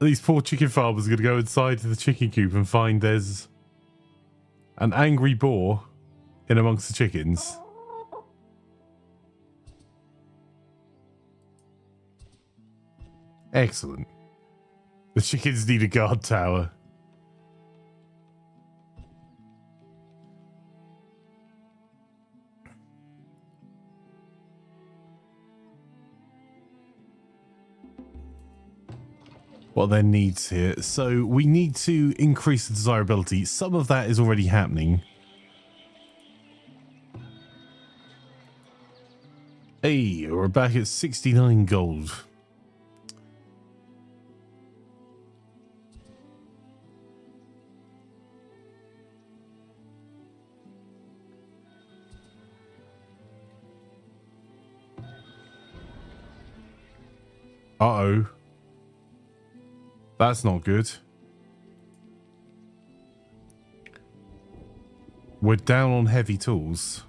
These poor chicken farmers are going to go inside to the chicken coop and find there's an angry boar in amongst the chickens. Excellent. The chickens need a guard tower. What their needs here. So we need to increase the desirability. Some of that is already happening. Hey, we're back at 69 gold. Uh-oh. That's not good. We're down on heavy tools.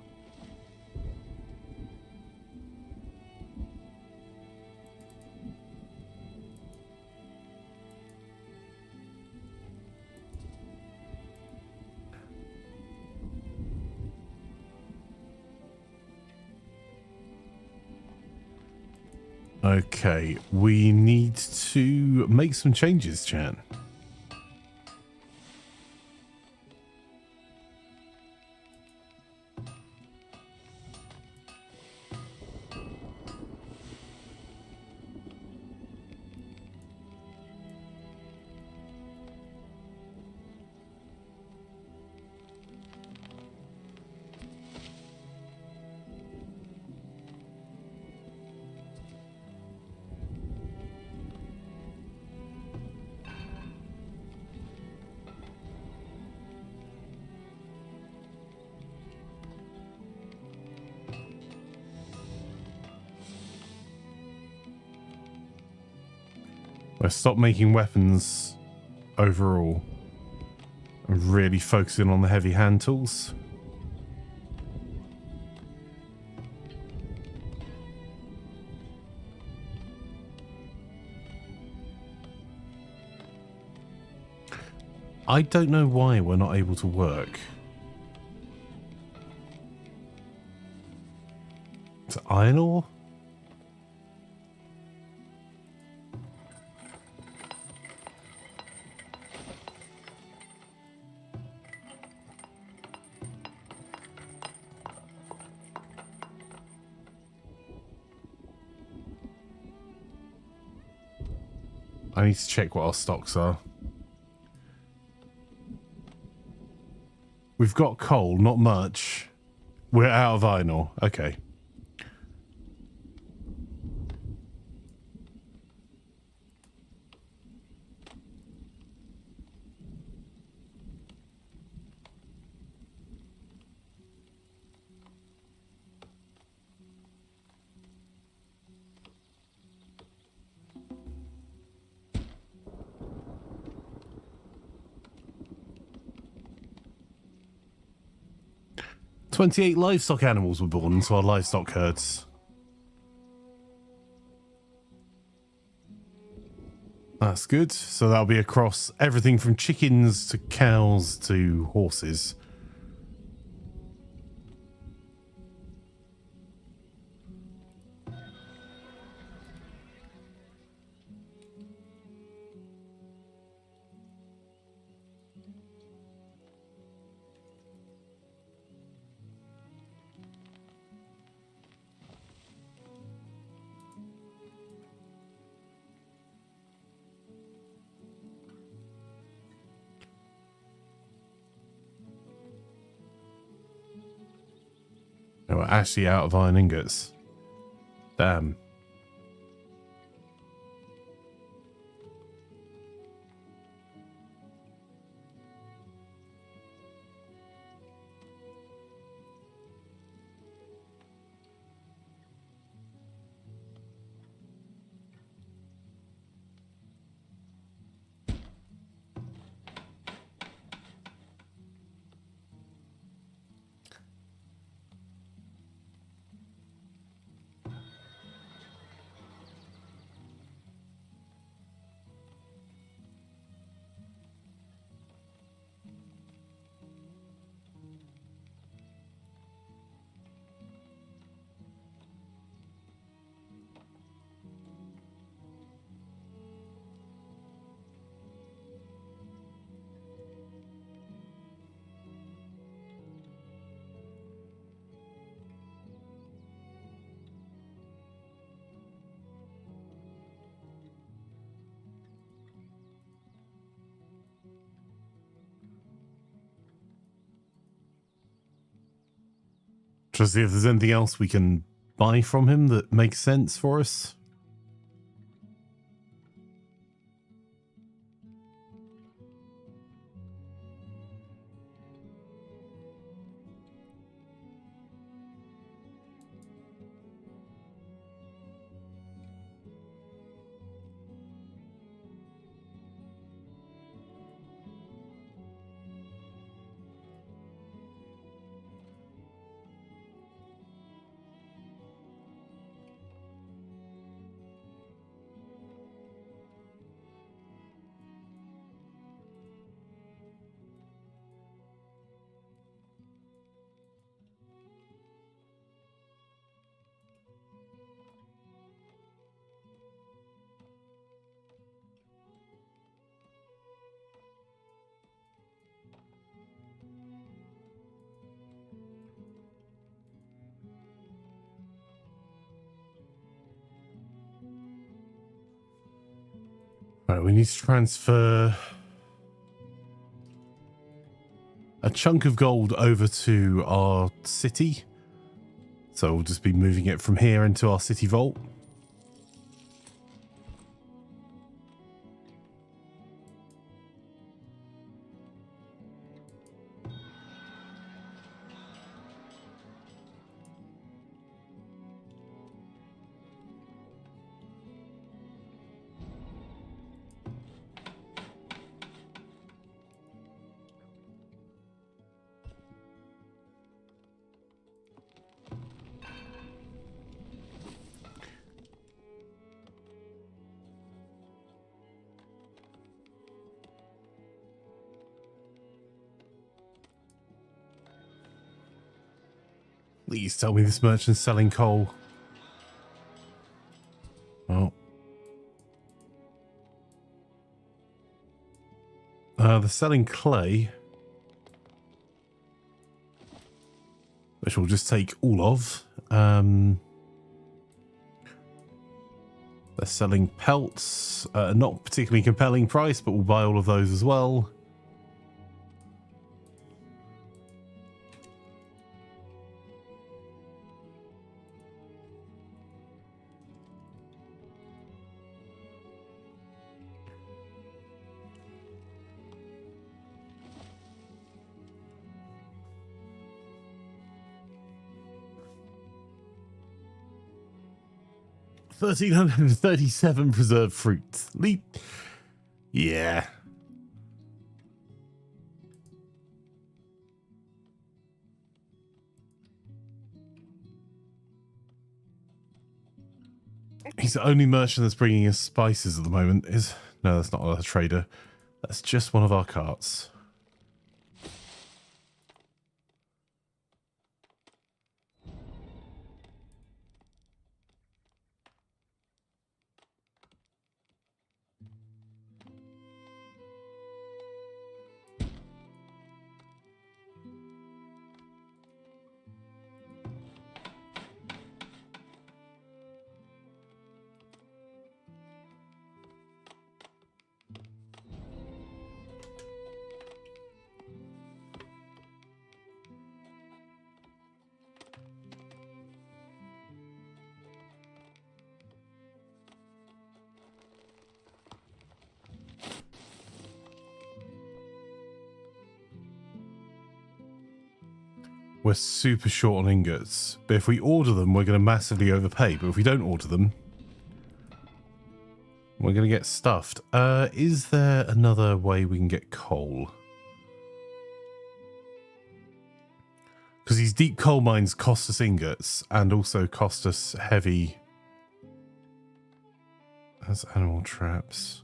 Okay, we need to make some changes, chat. Let's stop making weapons overall and really focusing on the heavy hand tools. I don't know why we're not able to work. It's iron ore? I need to check what our stocks are. We've got coal, not much. We're out of iron ore. Okay. "28 livestock animals were born into our livestock herds." That's good. So that'll be across everything from chickens to cows to horses. No, we're actually out of iron ingots. Damn. Try to see if there's anything else we can buy from him that makes sense for us. Right, we need to transfer a chunk of gold over to our city. So we'll just be moving it from here into our city vault. Please tell me this merchant's selling coal. Oh. They're selling clay, which we'll just take all of. They're selling pelts, not particularly compelling price, but we'll buy all of those as well. $1,337 preserved fruits. Yeah. He's the only merchant that's bringing us spices at the moment. No, that's not a trader. That's just one of our carts. we're super short on ingots. But if we order them, we're going to massively overpay. But if we don't order them, we're going to get stuffed. Is there another way we can get coal? Because these deep coal mines cost us ingots and also cost us heavy... That's animal traps.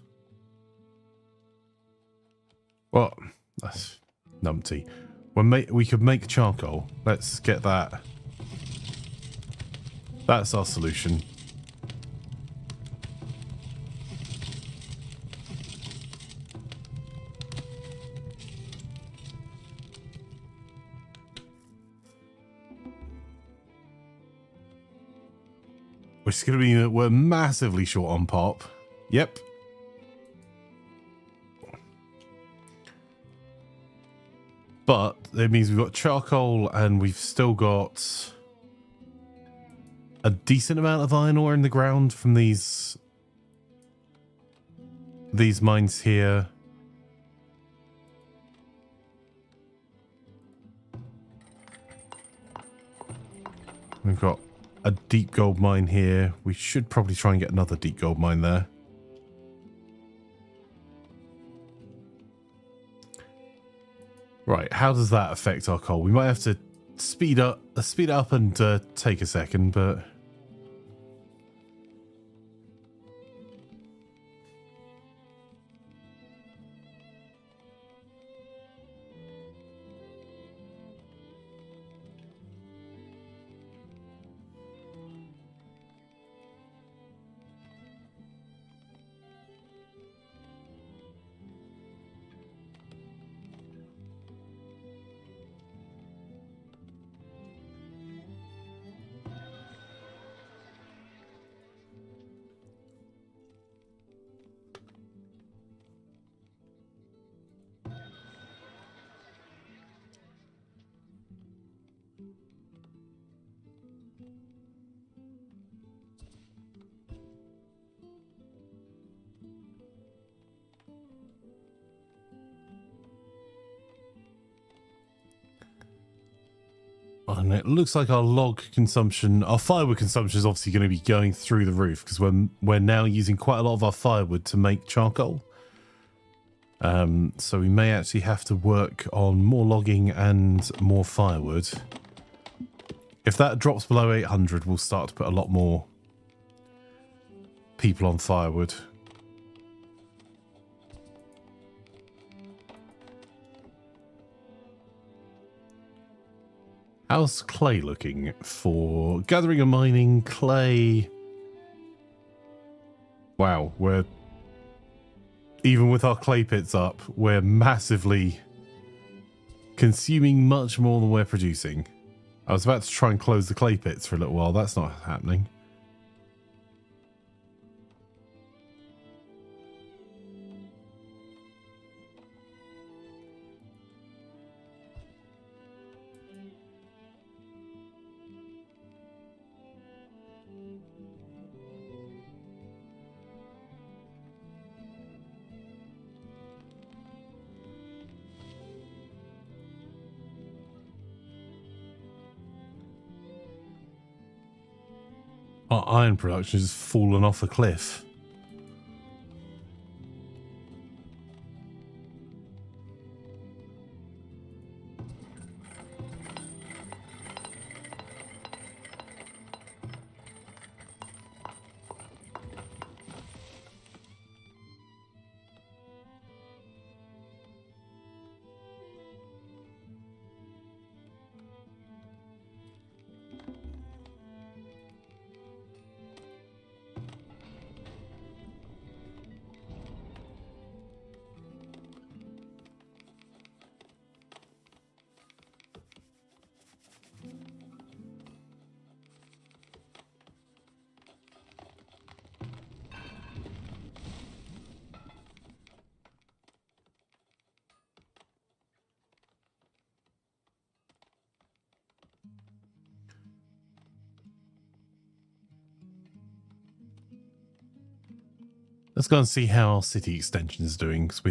Well, that's numpty. We could make charcoal. Let's get that. That's our solution. Which is going to mean that we're massively short on pop. Yep. But it means we've got charcoal and we've still got a decent amount of iron ore in the ground from these mines here. We've got a deep gold mine here. We should probably try and get another deep gold mine there. Right, how does that affect our coal? We might have to speed up and take a second, but... And it looks like our log consumption, our firewood consumption is obviously going to be going through the roof because we're now using quite a lot of our firewood to make charcoal. So we may actually have to work on more logging and more firewood. If that drops below 800, we'll start to put a lot more people on firewood. How's clay looking for gathering and mining? Clay. Wow, we're... Even with our clay pits up, we're massively consuming much more than we're producing. I was about to try and close the clay pits for a little while. That's not happening. Our iron production has fallen off a cliff. Let's go and see how our city extension is doing, because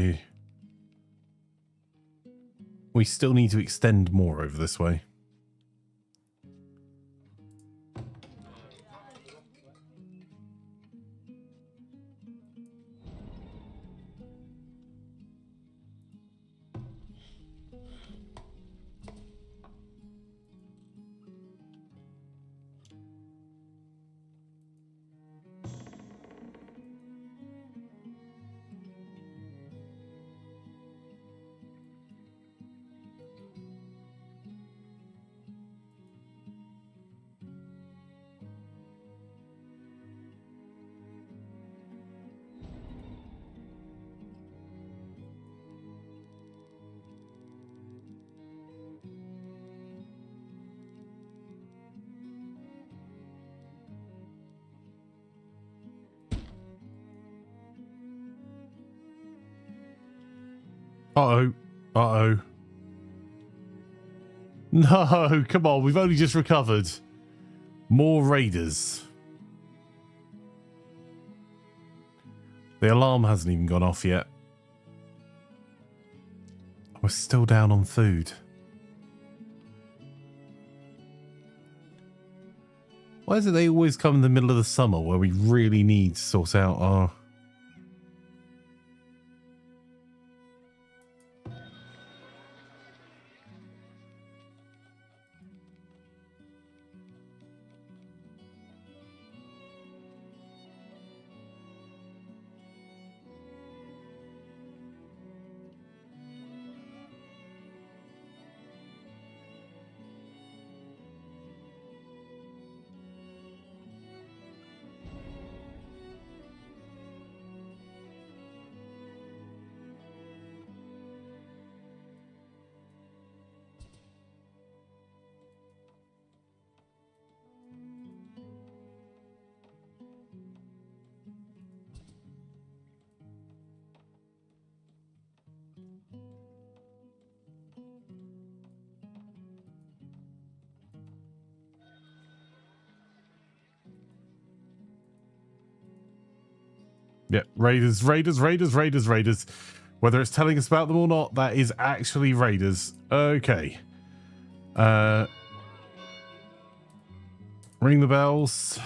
we still need to extend more over this way. Uh-oh. Uh-oh. No, come on. We've only just recovered. More raiders. The alarm hasn't even gone off yet. We're still down on food. Why is it they always come in the middle of the summer where we really need to sort out our... Yeah, raiders, raiders, raiders, raiders, raiders. Whether it's telling us about them or not, that is actually raiders. Okay. Ring the bells.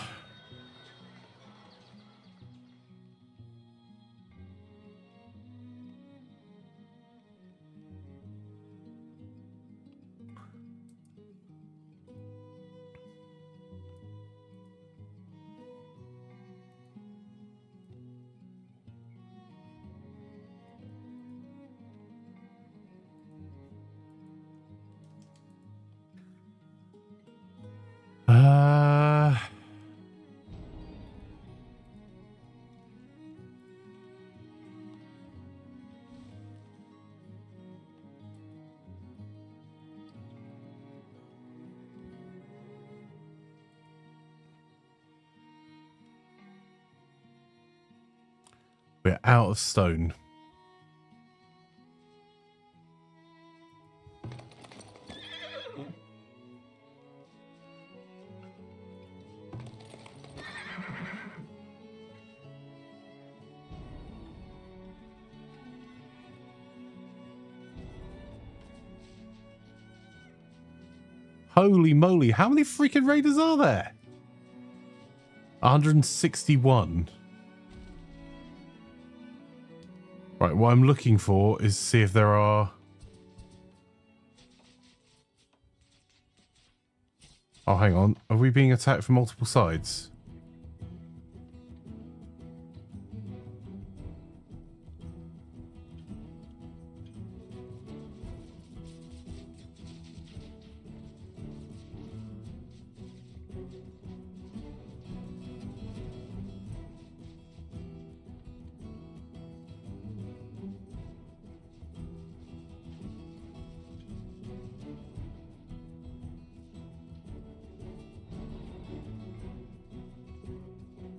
We're out of stone. Holy moly, how many freaking raiders are there? 161. Right, what I'm looking for is see if there are... Oh, hang on. Are we being attacked from multiple sides?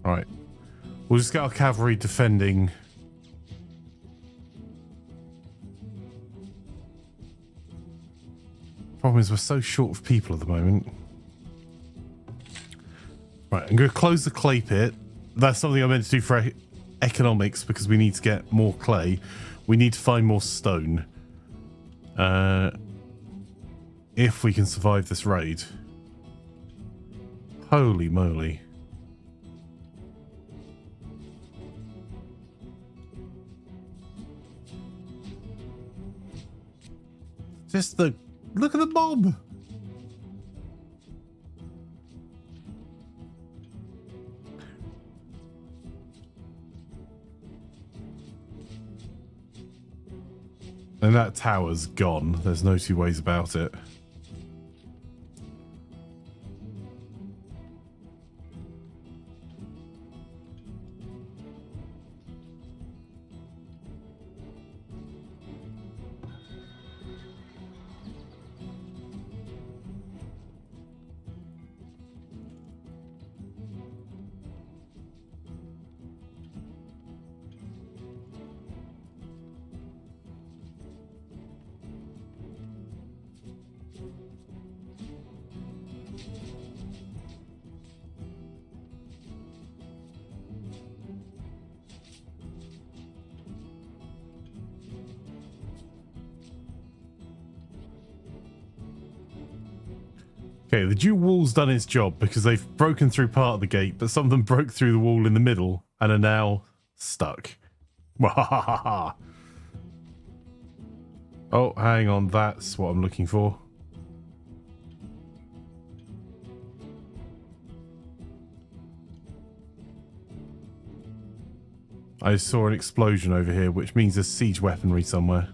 Right. We'll just get our cavalry defending. Problem is we're so short of people at the moment. Right, I'm going to close the clay pit. That's something I meant to do for economics because we need to get more clay. We need to find more stone. If we can survive this raid. Holy moly. Just the... Look at the mob! And that tower's gone. There's no two ways about it. Okay, the dual wall's done its job because they've broken through part of the gate, but some of them broke through the wall in the middle and are now stuck. Oh, hang on. That's what I'm looking for. I saw an explosion over here, which means there's siege weaponry somewhere.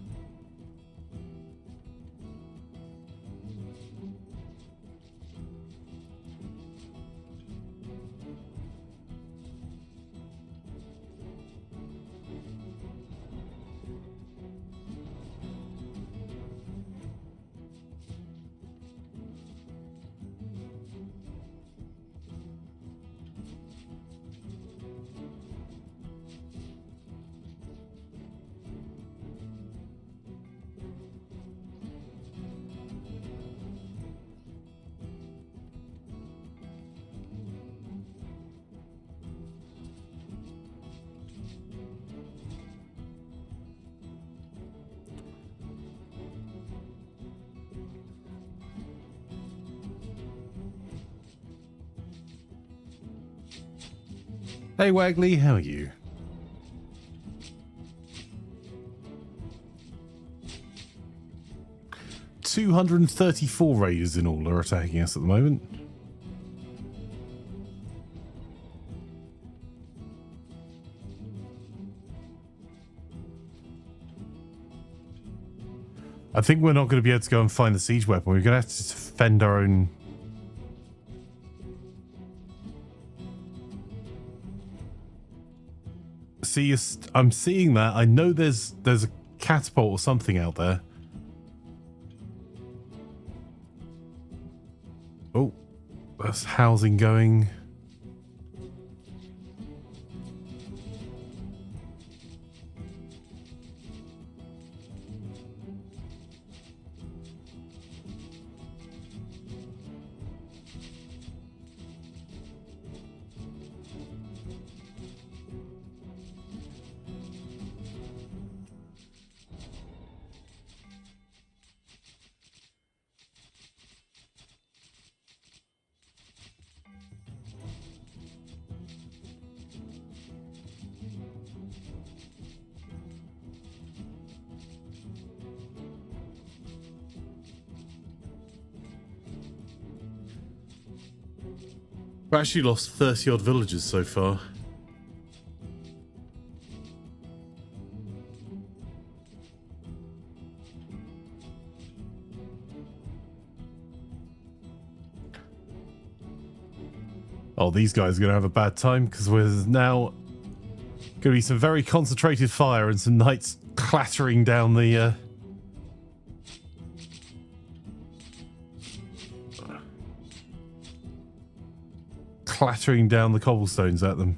Hey Wagley, how are you? $234 raiders in all are attacking us at the moment. I think we're not going to be able to go and find the siege weapon. We're going to have to defend our own. See, I'm seeing that. I know there's a catapult or something out there. Oh, that's housing going. We've actually lost 30 odd villagers so far. Oh, these guys are going to have a bad time because there's now going to be some very concentrated fire and some knights clattering down the... clattering down the cobblestones at them.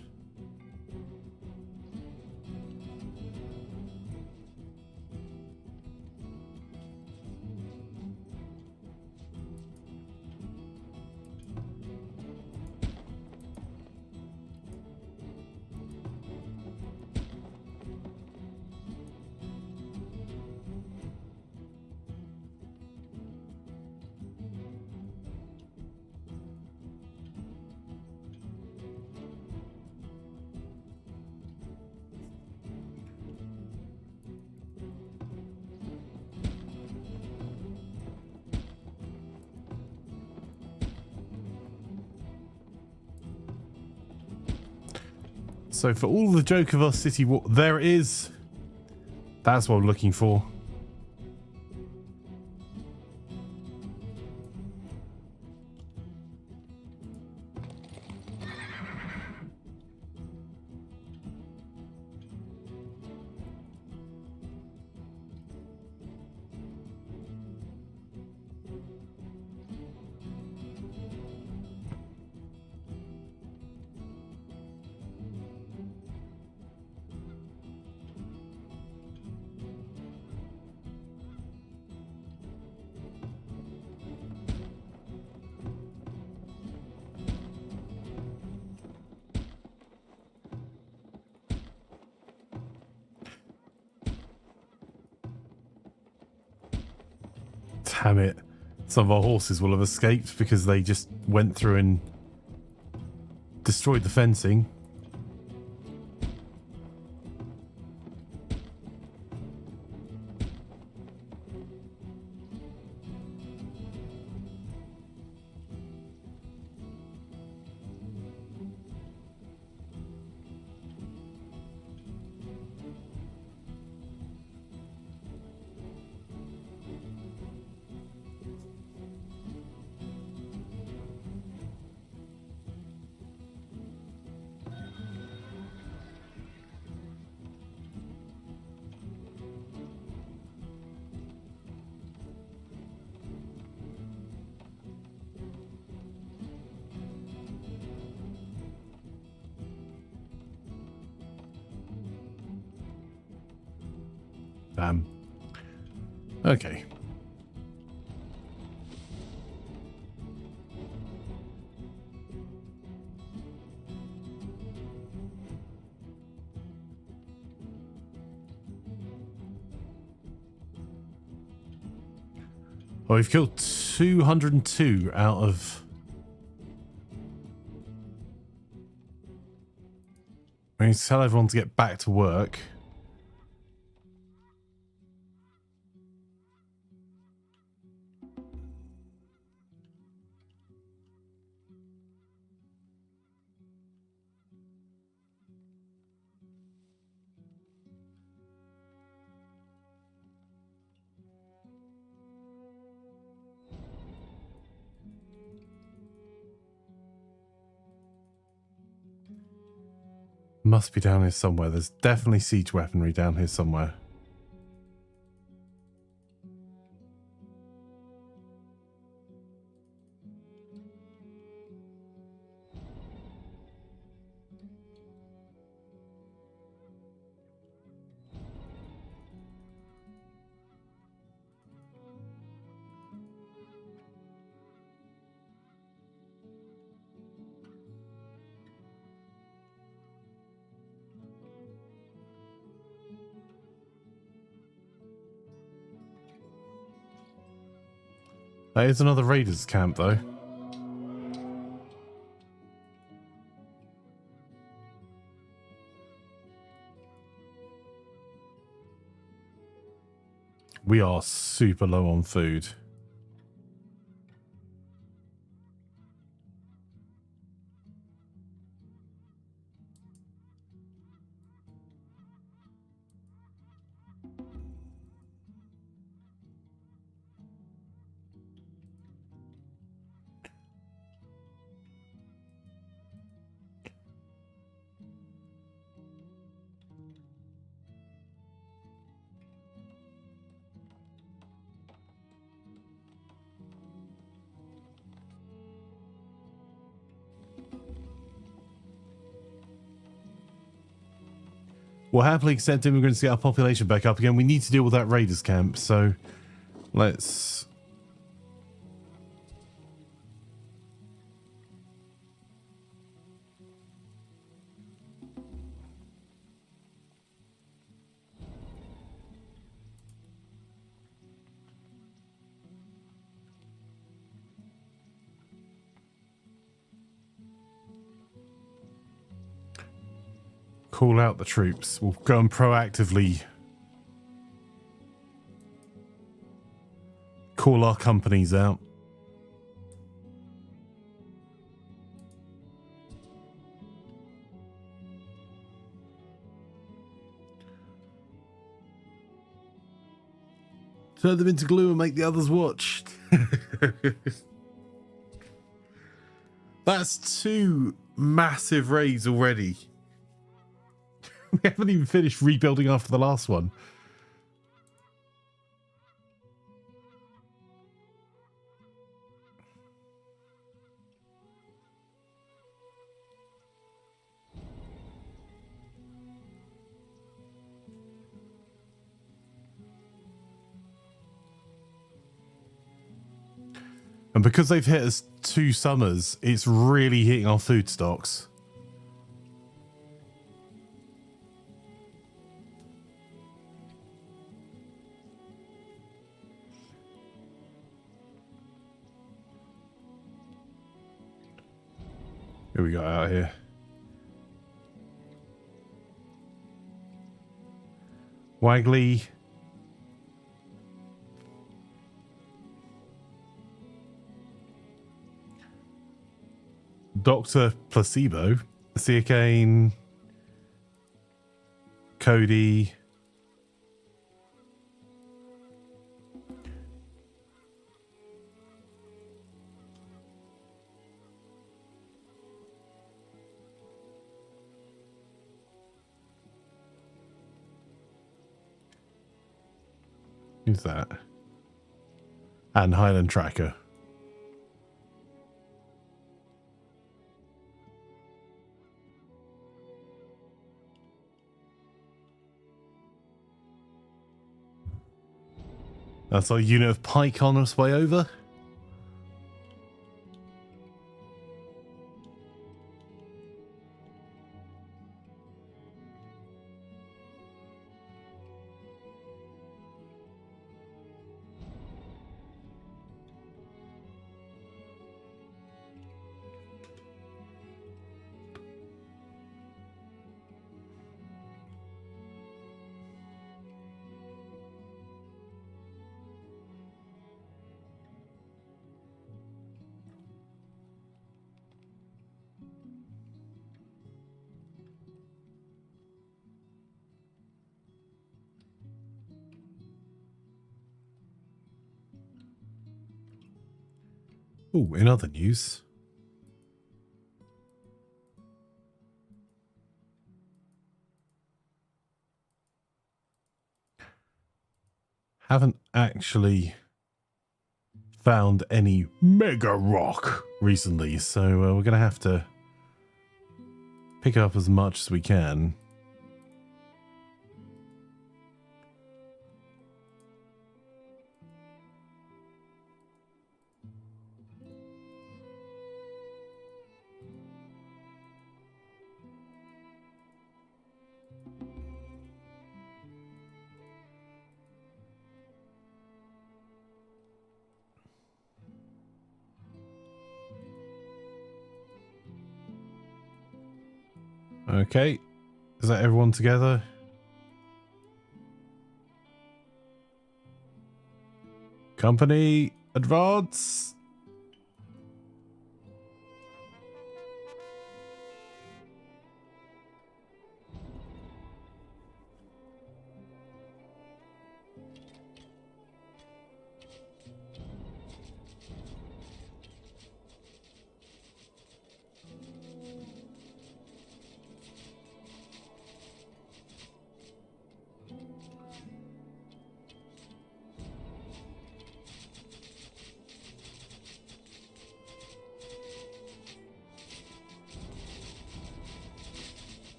So for all the joke of our city war, there it is. That's what I'm looking for. Damn it. Some of our horses will have escaped because they just went through and destroyed the fencing. Okay. Well, we've killed 202 out of... I need to tell everyone to get back to work. Must be down here somewhere. There's definitely siege weaponry down here somewhere. That is another raiders camp, though. We are super low on food. We'll happily accept immigrants to get our population back up again. We need to deal with that raiders camp, so let's... call out the troops. We'll go and proactively call our companies out. Turn them into glue and make the others watch. That's 2 massive raids already. We haven't even finished rebuilding after the last one. And because they've hit us 2 summers, it's really hitting our food stocks. Who we got out here? Waggly. Dr. Placebo. Siakane. Cody. Who's that? And Highland Tracker. That's our unit of pike on its way over. Oh, in other news. Haven't actually found any mega rock recently, so we're going to have to pick up as much as we can. Okay, is that everyone together? Company, advance!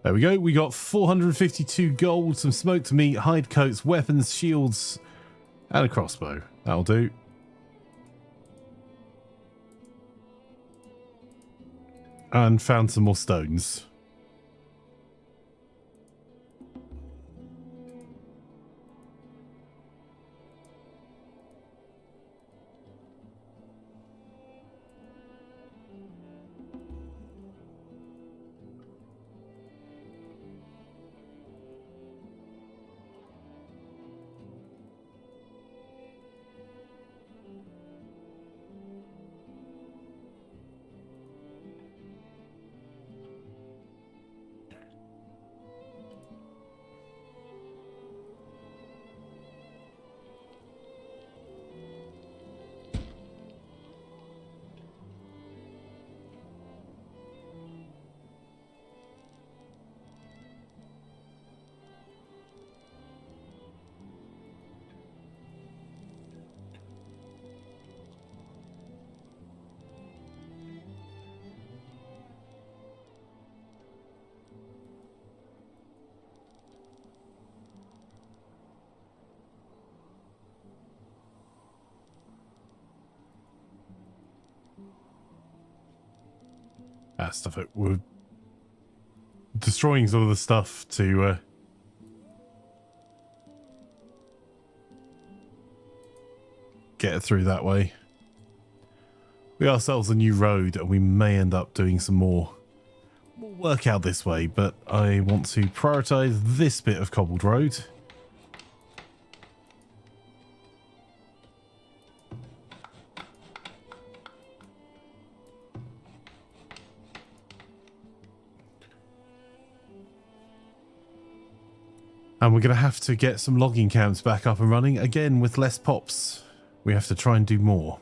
There we go. We got 452 gold, some smoked meat, hide coats, weapons, shields, and a crossbow. That'll do. And found some more stones. Stuff it. We're destroying some of the stuff to get through that way. We ourselves a new road, and we may end up doing some more work out this way, but I want to prioritize this bit of cobbled road. And we're going to have to get some logging camps back up and running again with less pops. We have to try and do more.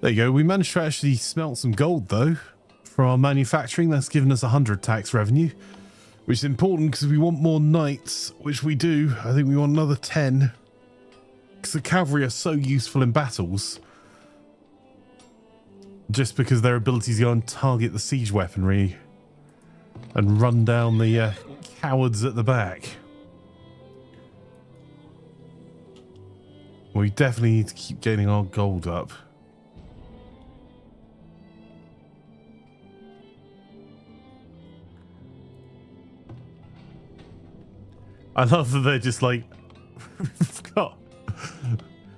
There you go. We managed to actually smelt some gold though. For our manufacturing, that's given us 100 tax revenue, which is important because we want more knights, which we do. I think we want another 10 because the cavalry are so useful in battles, just because their abilities go and target the siege weaponry and run down the cowards at the back. We definitely need to keep getting our gold up. I love that they're just like,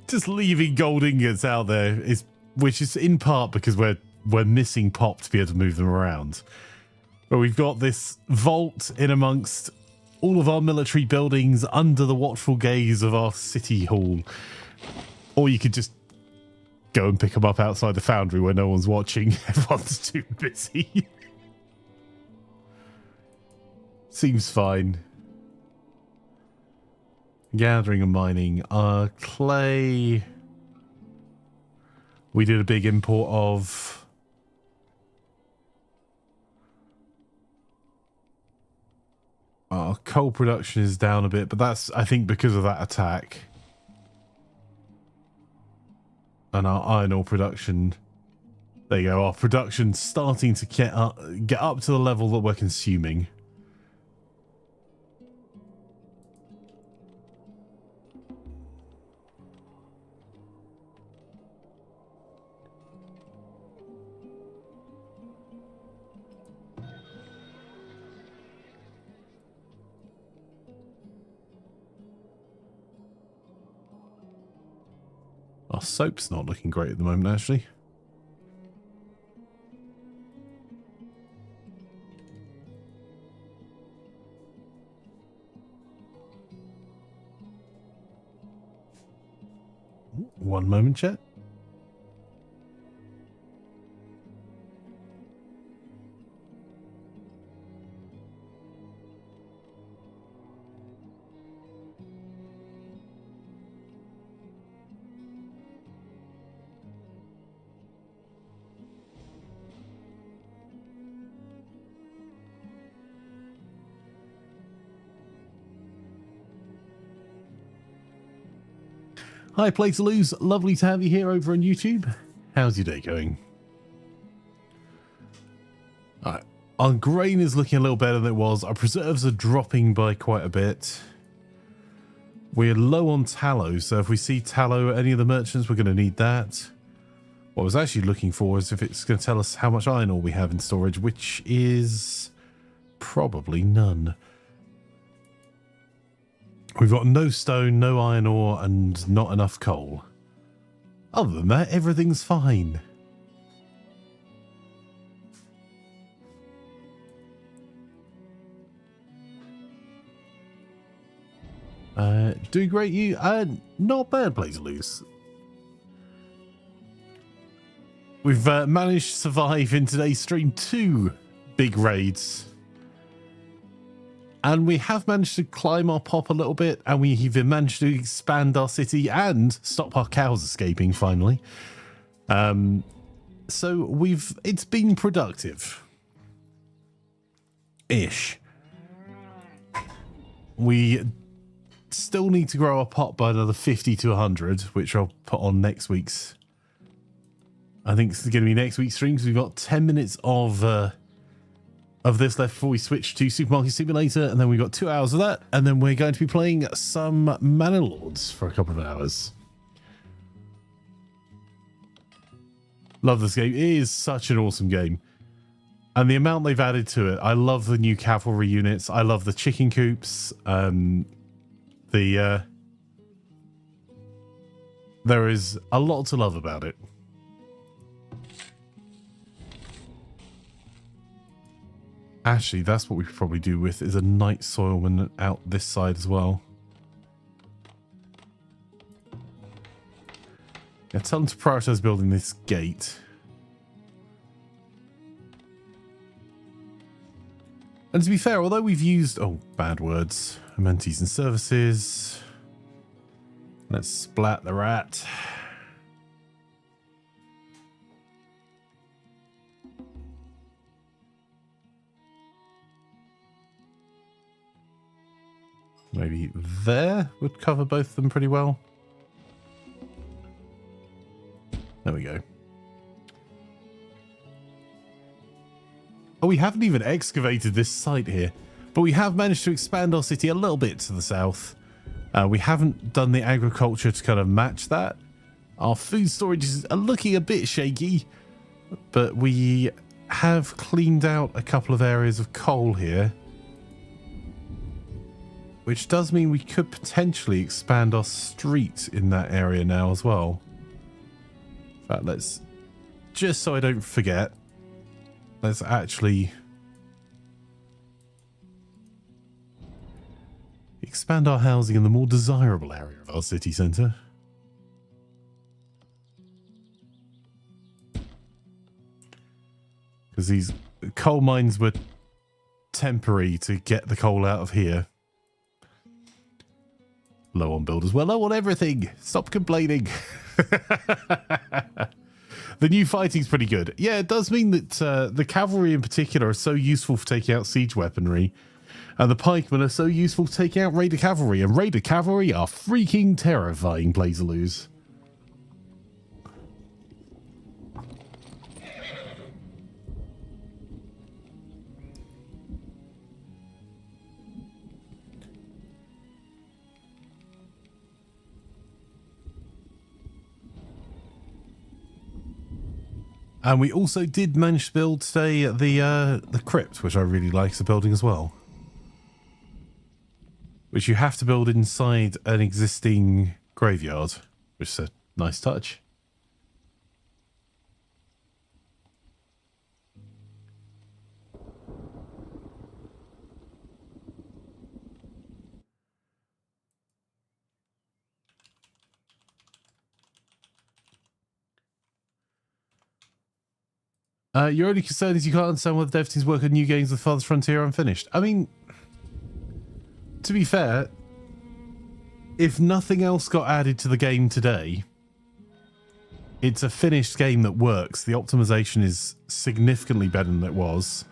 just leaving gold ingots out there, which is in part because we're missing pop to be able to move them around. But we've got this vault in amongst all of our military buildings under the watchful gaze of our city hall. Or you could just go and pick them up outside the foundry where no one's watching. Everyone's too busy. Seems fine. Gathering and mining. Clay. We did a big import of our coal production is down a bit, but that's, I think, because of that attack. And our iron ore production. There you go. Our production's starting to get up to the level that we're consuming. Our soap's not looking great at the moment, actually. One moment, chat. Hi, Play-to-Lose. Lovely to have you here over on YouTube. How's your day going? Alright. Our grain is looking a little better than it was. Our preserves are dropping by quite a bit. We're low on tallow, so if we see tallow at any of the merchants, we're going to need that. What I was actually looking for is if it's going to tell us how much iron ore we have in storage, which is probably none. We've got no stone, no iron ore, and not enough coal. Other than that, everything's fine. Doing great, you? Not bad, Play-to-Lose. We've managed to survive in today's stream 2 big raids. And we have managed to climb our pop a little bit, and we even managed to expand our city and stop our cows escaping finally. So it's been productive. Ish. We still need to grow our pot by another 50 to 100, which I'll put on next week's. I think it's going to be next week's stream because we've got 10 minutes of of this left before we switch to Supermarket Simulator, and then we've got 2 hours of that, and then we're going to be playing some Manor Lords for a couple of hours. Love this game. It is such an awesome game. And the amount they've added to it, I love the new cavalry units. I love the chicken coops. There is a lot to love about it. Actually, that's what we could probably do with is a night soilman out this side as well. Yeah, tell them to prioritize building this gate. And to be fair, although we've used... Oh, bad words. Amenities and services. Let's splat the rat. Maybe there would cover both of them pretty well. There we go. Oh, we haven't even excavated this site here, but we have managed to expand our city a little bit to the south. We haven't done the agriculture to kind of match that. Our food storage is looking a bit shaky, but we have cleaned out a couple of areas of coal here, which does mean we could potentially expand our street in that area now as well. In fact, let's, just so I don't forget, let's actually expand our housing in the more desirable area of our city centre. Because these coal mines were temporary to get the coal out of here. Low on builders. Well, low on everything. Stop complaining. The new fighting's pretty good. Yeah, it does mean that the cavalry in particular are so useful for taking out siege weaponry. And the pikemen are so useful for taking out raider cavalry. And raider cavalry are freaking terrifying plays to lose. And we also did manage to build today the crypt, which I really like as a building as well. Which you have to build inside an existing graveyard, which is a nice touch. Your only concern is you can't understand why the dev teams work on new games with Farthest Frontier unfinished. I mean, to be fair, if nothing else got added to the game today, it's a finished game that works. The optimization is significantly better than it was.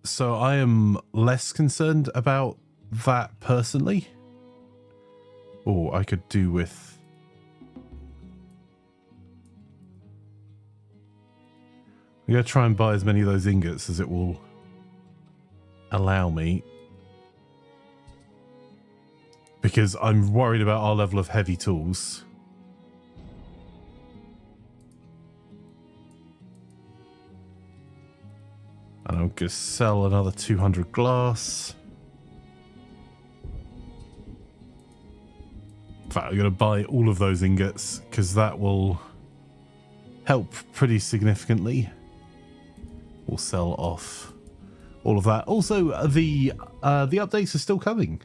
So I am less concerned about that personally. Or I could do with... I'm going to try and buy as many of those ingots as it will allow me. Because I'm worried about our level of heavy tools. And I'm going to sell another 200 glass. In fact, I'm going to buy all of those ingots because that will help pretty significantly. We'll sell off all of that. Also, the updates are still coming.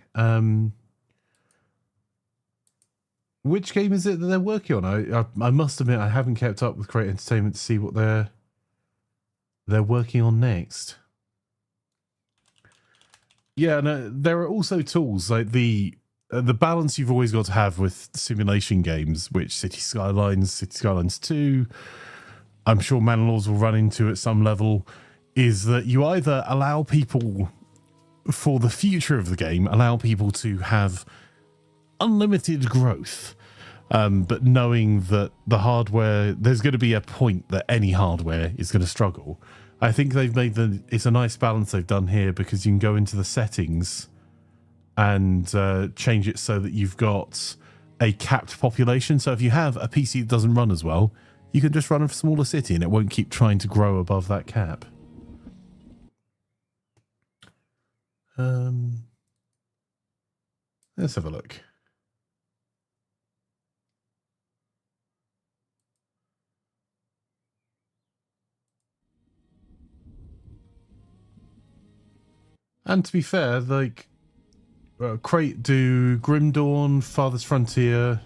Which game is it that they're working on? I must admit I haven't kept up with Create Entertainment to see what they're working on next. Yeah, no, there are also tools like the balance you've always got to have with simulation games, which City Skylines 2, I'm sure Manor Lords will run into at some level, is that you either allow people, for the future of the game, allow people to have unlimited growth, But knowing that the hardware, there's going to be a point that any hardware is going to struggle. I think they've made it's a nice balance they've done here, because you can go into the settings and change it so that you've got a capped population. So if you have a PC that doesn't run as well, you can just run a smaller city and it won't keep trying to grow above that cap. Let's have a look. And to be fair, like, Crate do Grim Dawn, Farthest Frontier,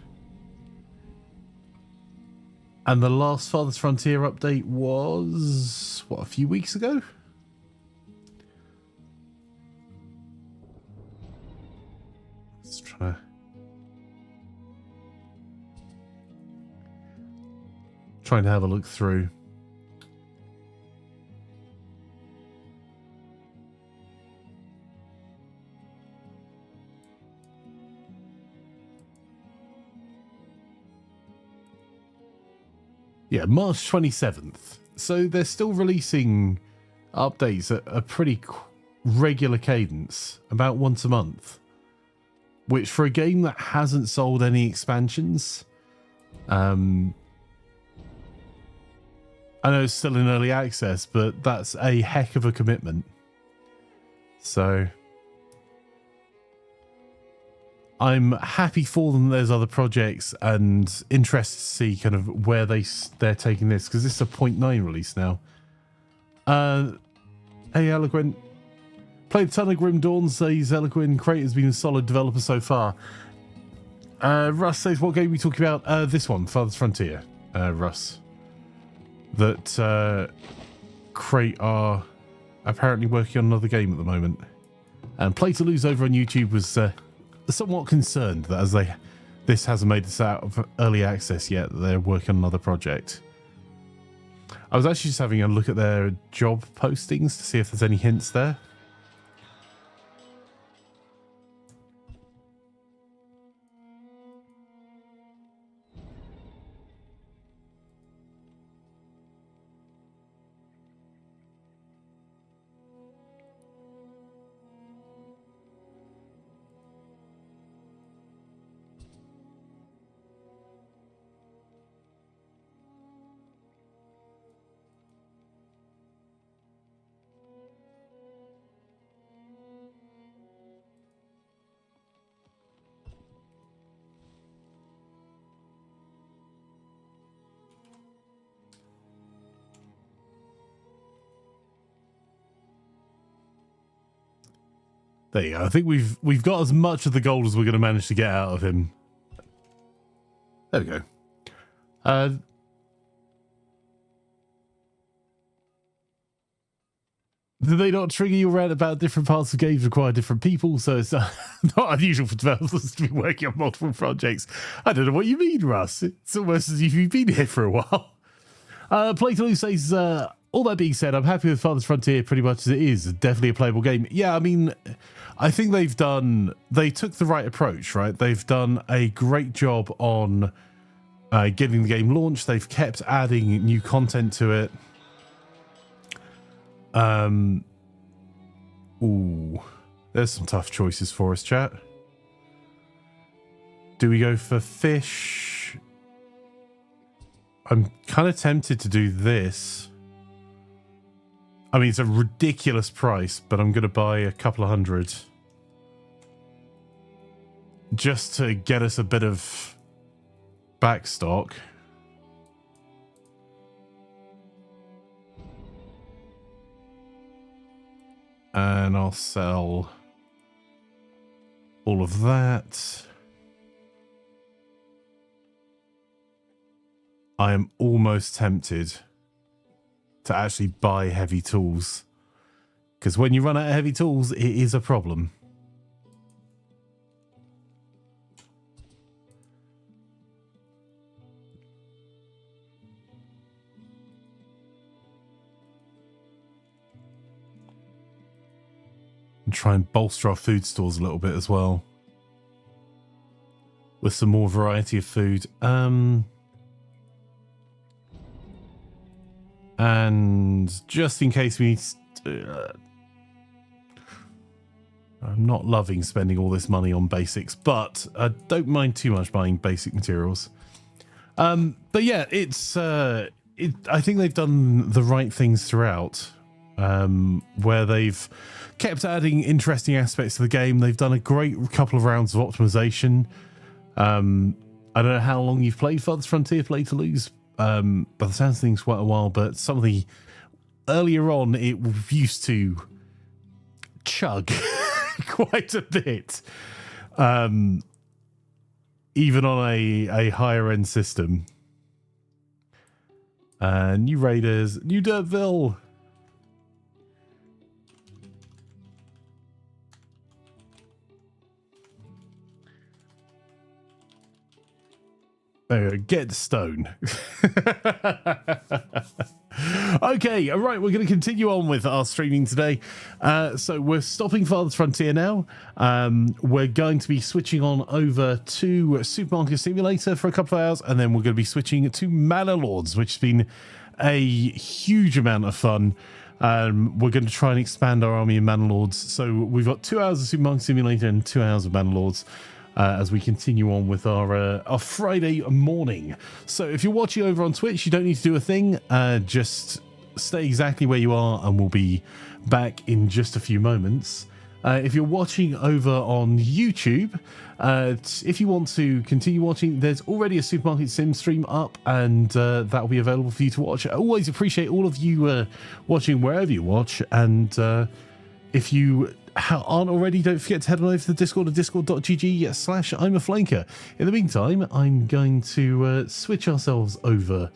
and the last Farthest Frontier update was, what, a few weeks ago? Let's try. Trying to have a look through. Yeah, March 27th. So they're still releasing updates at a pretty regular cadence, about once a month. Which, for a game that hasn't sold any expansions, I know it's still in early access, but that's a heck of a commitment. So I'm happy for them. There's other projects, and interested to see kind of where they're taking this, because this is a 0.9 release now. Hey, Eloquent. Played a ton of Grim Dawn, says Eloquent. Crate has been a solid developer so far. Russ says, what game are we talking about? This one, Farthest Frontier. Russ. That Crate are apparently working on another game at the moment. And Play to Lose over on YouTube was somewhat concerned that as this hasn't made this out of early access yet, that they're working on another project. I was actually just having a look at their job postings to see if there's any hints there. There you go. I think we've got as much of the gold as we're going to manage to get out of him. There we go. Do they not trigger you around about different parts of games require different people? So it's not unusual for developers to be working on multiple projects. I don't know what you mean, Russ. It's almost as if you've been here for a while. Play to Lose says, all that being said, I'm happy with Farthest Frontier pretty much as it is. Definitely a playable game. Yeah, I mean, I think they took the right approach, right? They've done a great job on getting the game launched. They've kept adding new content to it. Ooh, there's some tough choices for us, chat. Do we go for fish? I'm kind of tempted to do this. I mean, it's a ridiculous price, but I'm going to buy a couple of hundred just to get us a bit of backstock. And I'll sell all of that. I am almost tempted to actually buy heavy tools, because when you run out of heavy tools, it is a problem. And try and bolster our food stores a little bit as well. with some more variety of food. And just in case we need to, I'm not loving spending all this money on basics, but I don't mind too much buying basic materials. But yeah, I think they've done the right things throughout, where they've kept adding interesting aspects to the game. They've done a great couple of rounds of optimization. I don't know how long you've played Farthest Frontier, Play to Lose. By the sounds of things, quite a while, but some of the earlier on, it used to chug quite a bit. Even on a higher end system. New Raiders, new Derpville. There we go. Get stone. Okay, all right, we're going to continue on with our streaming today. So we're stopping Farthest Frontier now. We're going to be switching on over to Supermarket Simulator for a couple of hours, and then we're going to be switching to Manor Lords, which has been a huge amount of fun. We're going to try and expand our army of Manor Lords. So we've got 2 hours of Supermarket Simulator and 2 hours of Manor Lords. As we continue on with our Friday morning. So if you're watching over on Twitch, you don't need to do a thing. Just stay exactly where you are, and we'll be back in just a few moments. If you're watching over on YouTube, if you want to continue watching, there's already a Supermarket Sim stream up, and that'll be available for you to watch. I always appreciate all of you watching wherever you watch, and if you aren't already, don't forget to head on over to the Discord at discord.gg/Imaflanker. In the meantime, I'm going to switch ourselves over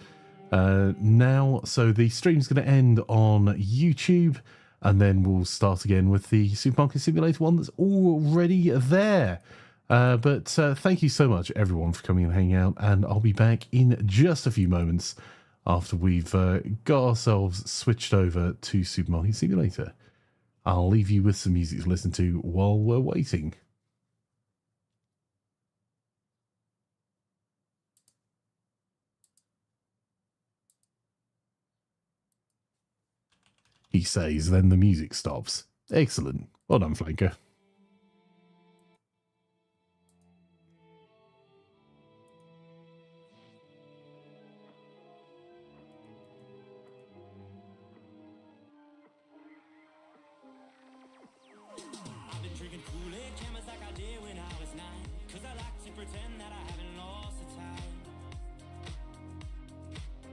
now. So the stream's going to end on YouTube, and then we'll start again with the Supermarket Simulator one that's already there. But thank you so much, everyone, for coming and hanging out, and I'll be back in just a few moments after we've got ourselves switched over to Supermarket Simulator. I'll leave you with some music to listen to while we're waiting. He says, then the music stops. Excellent. Well done, Flanker.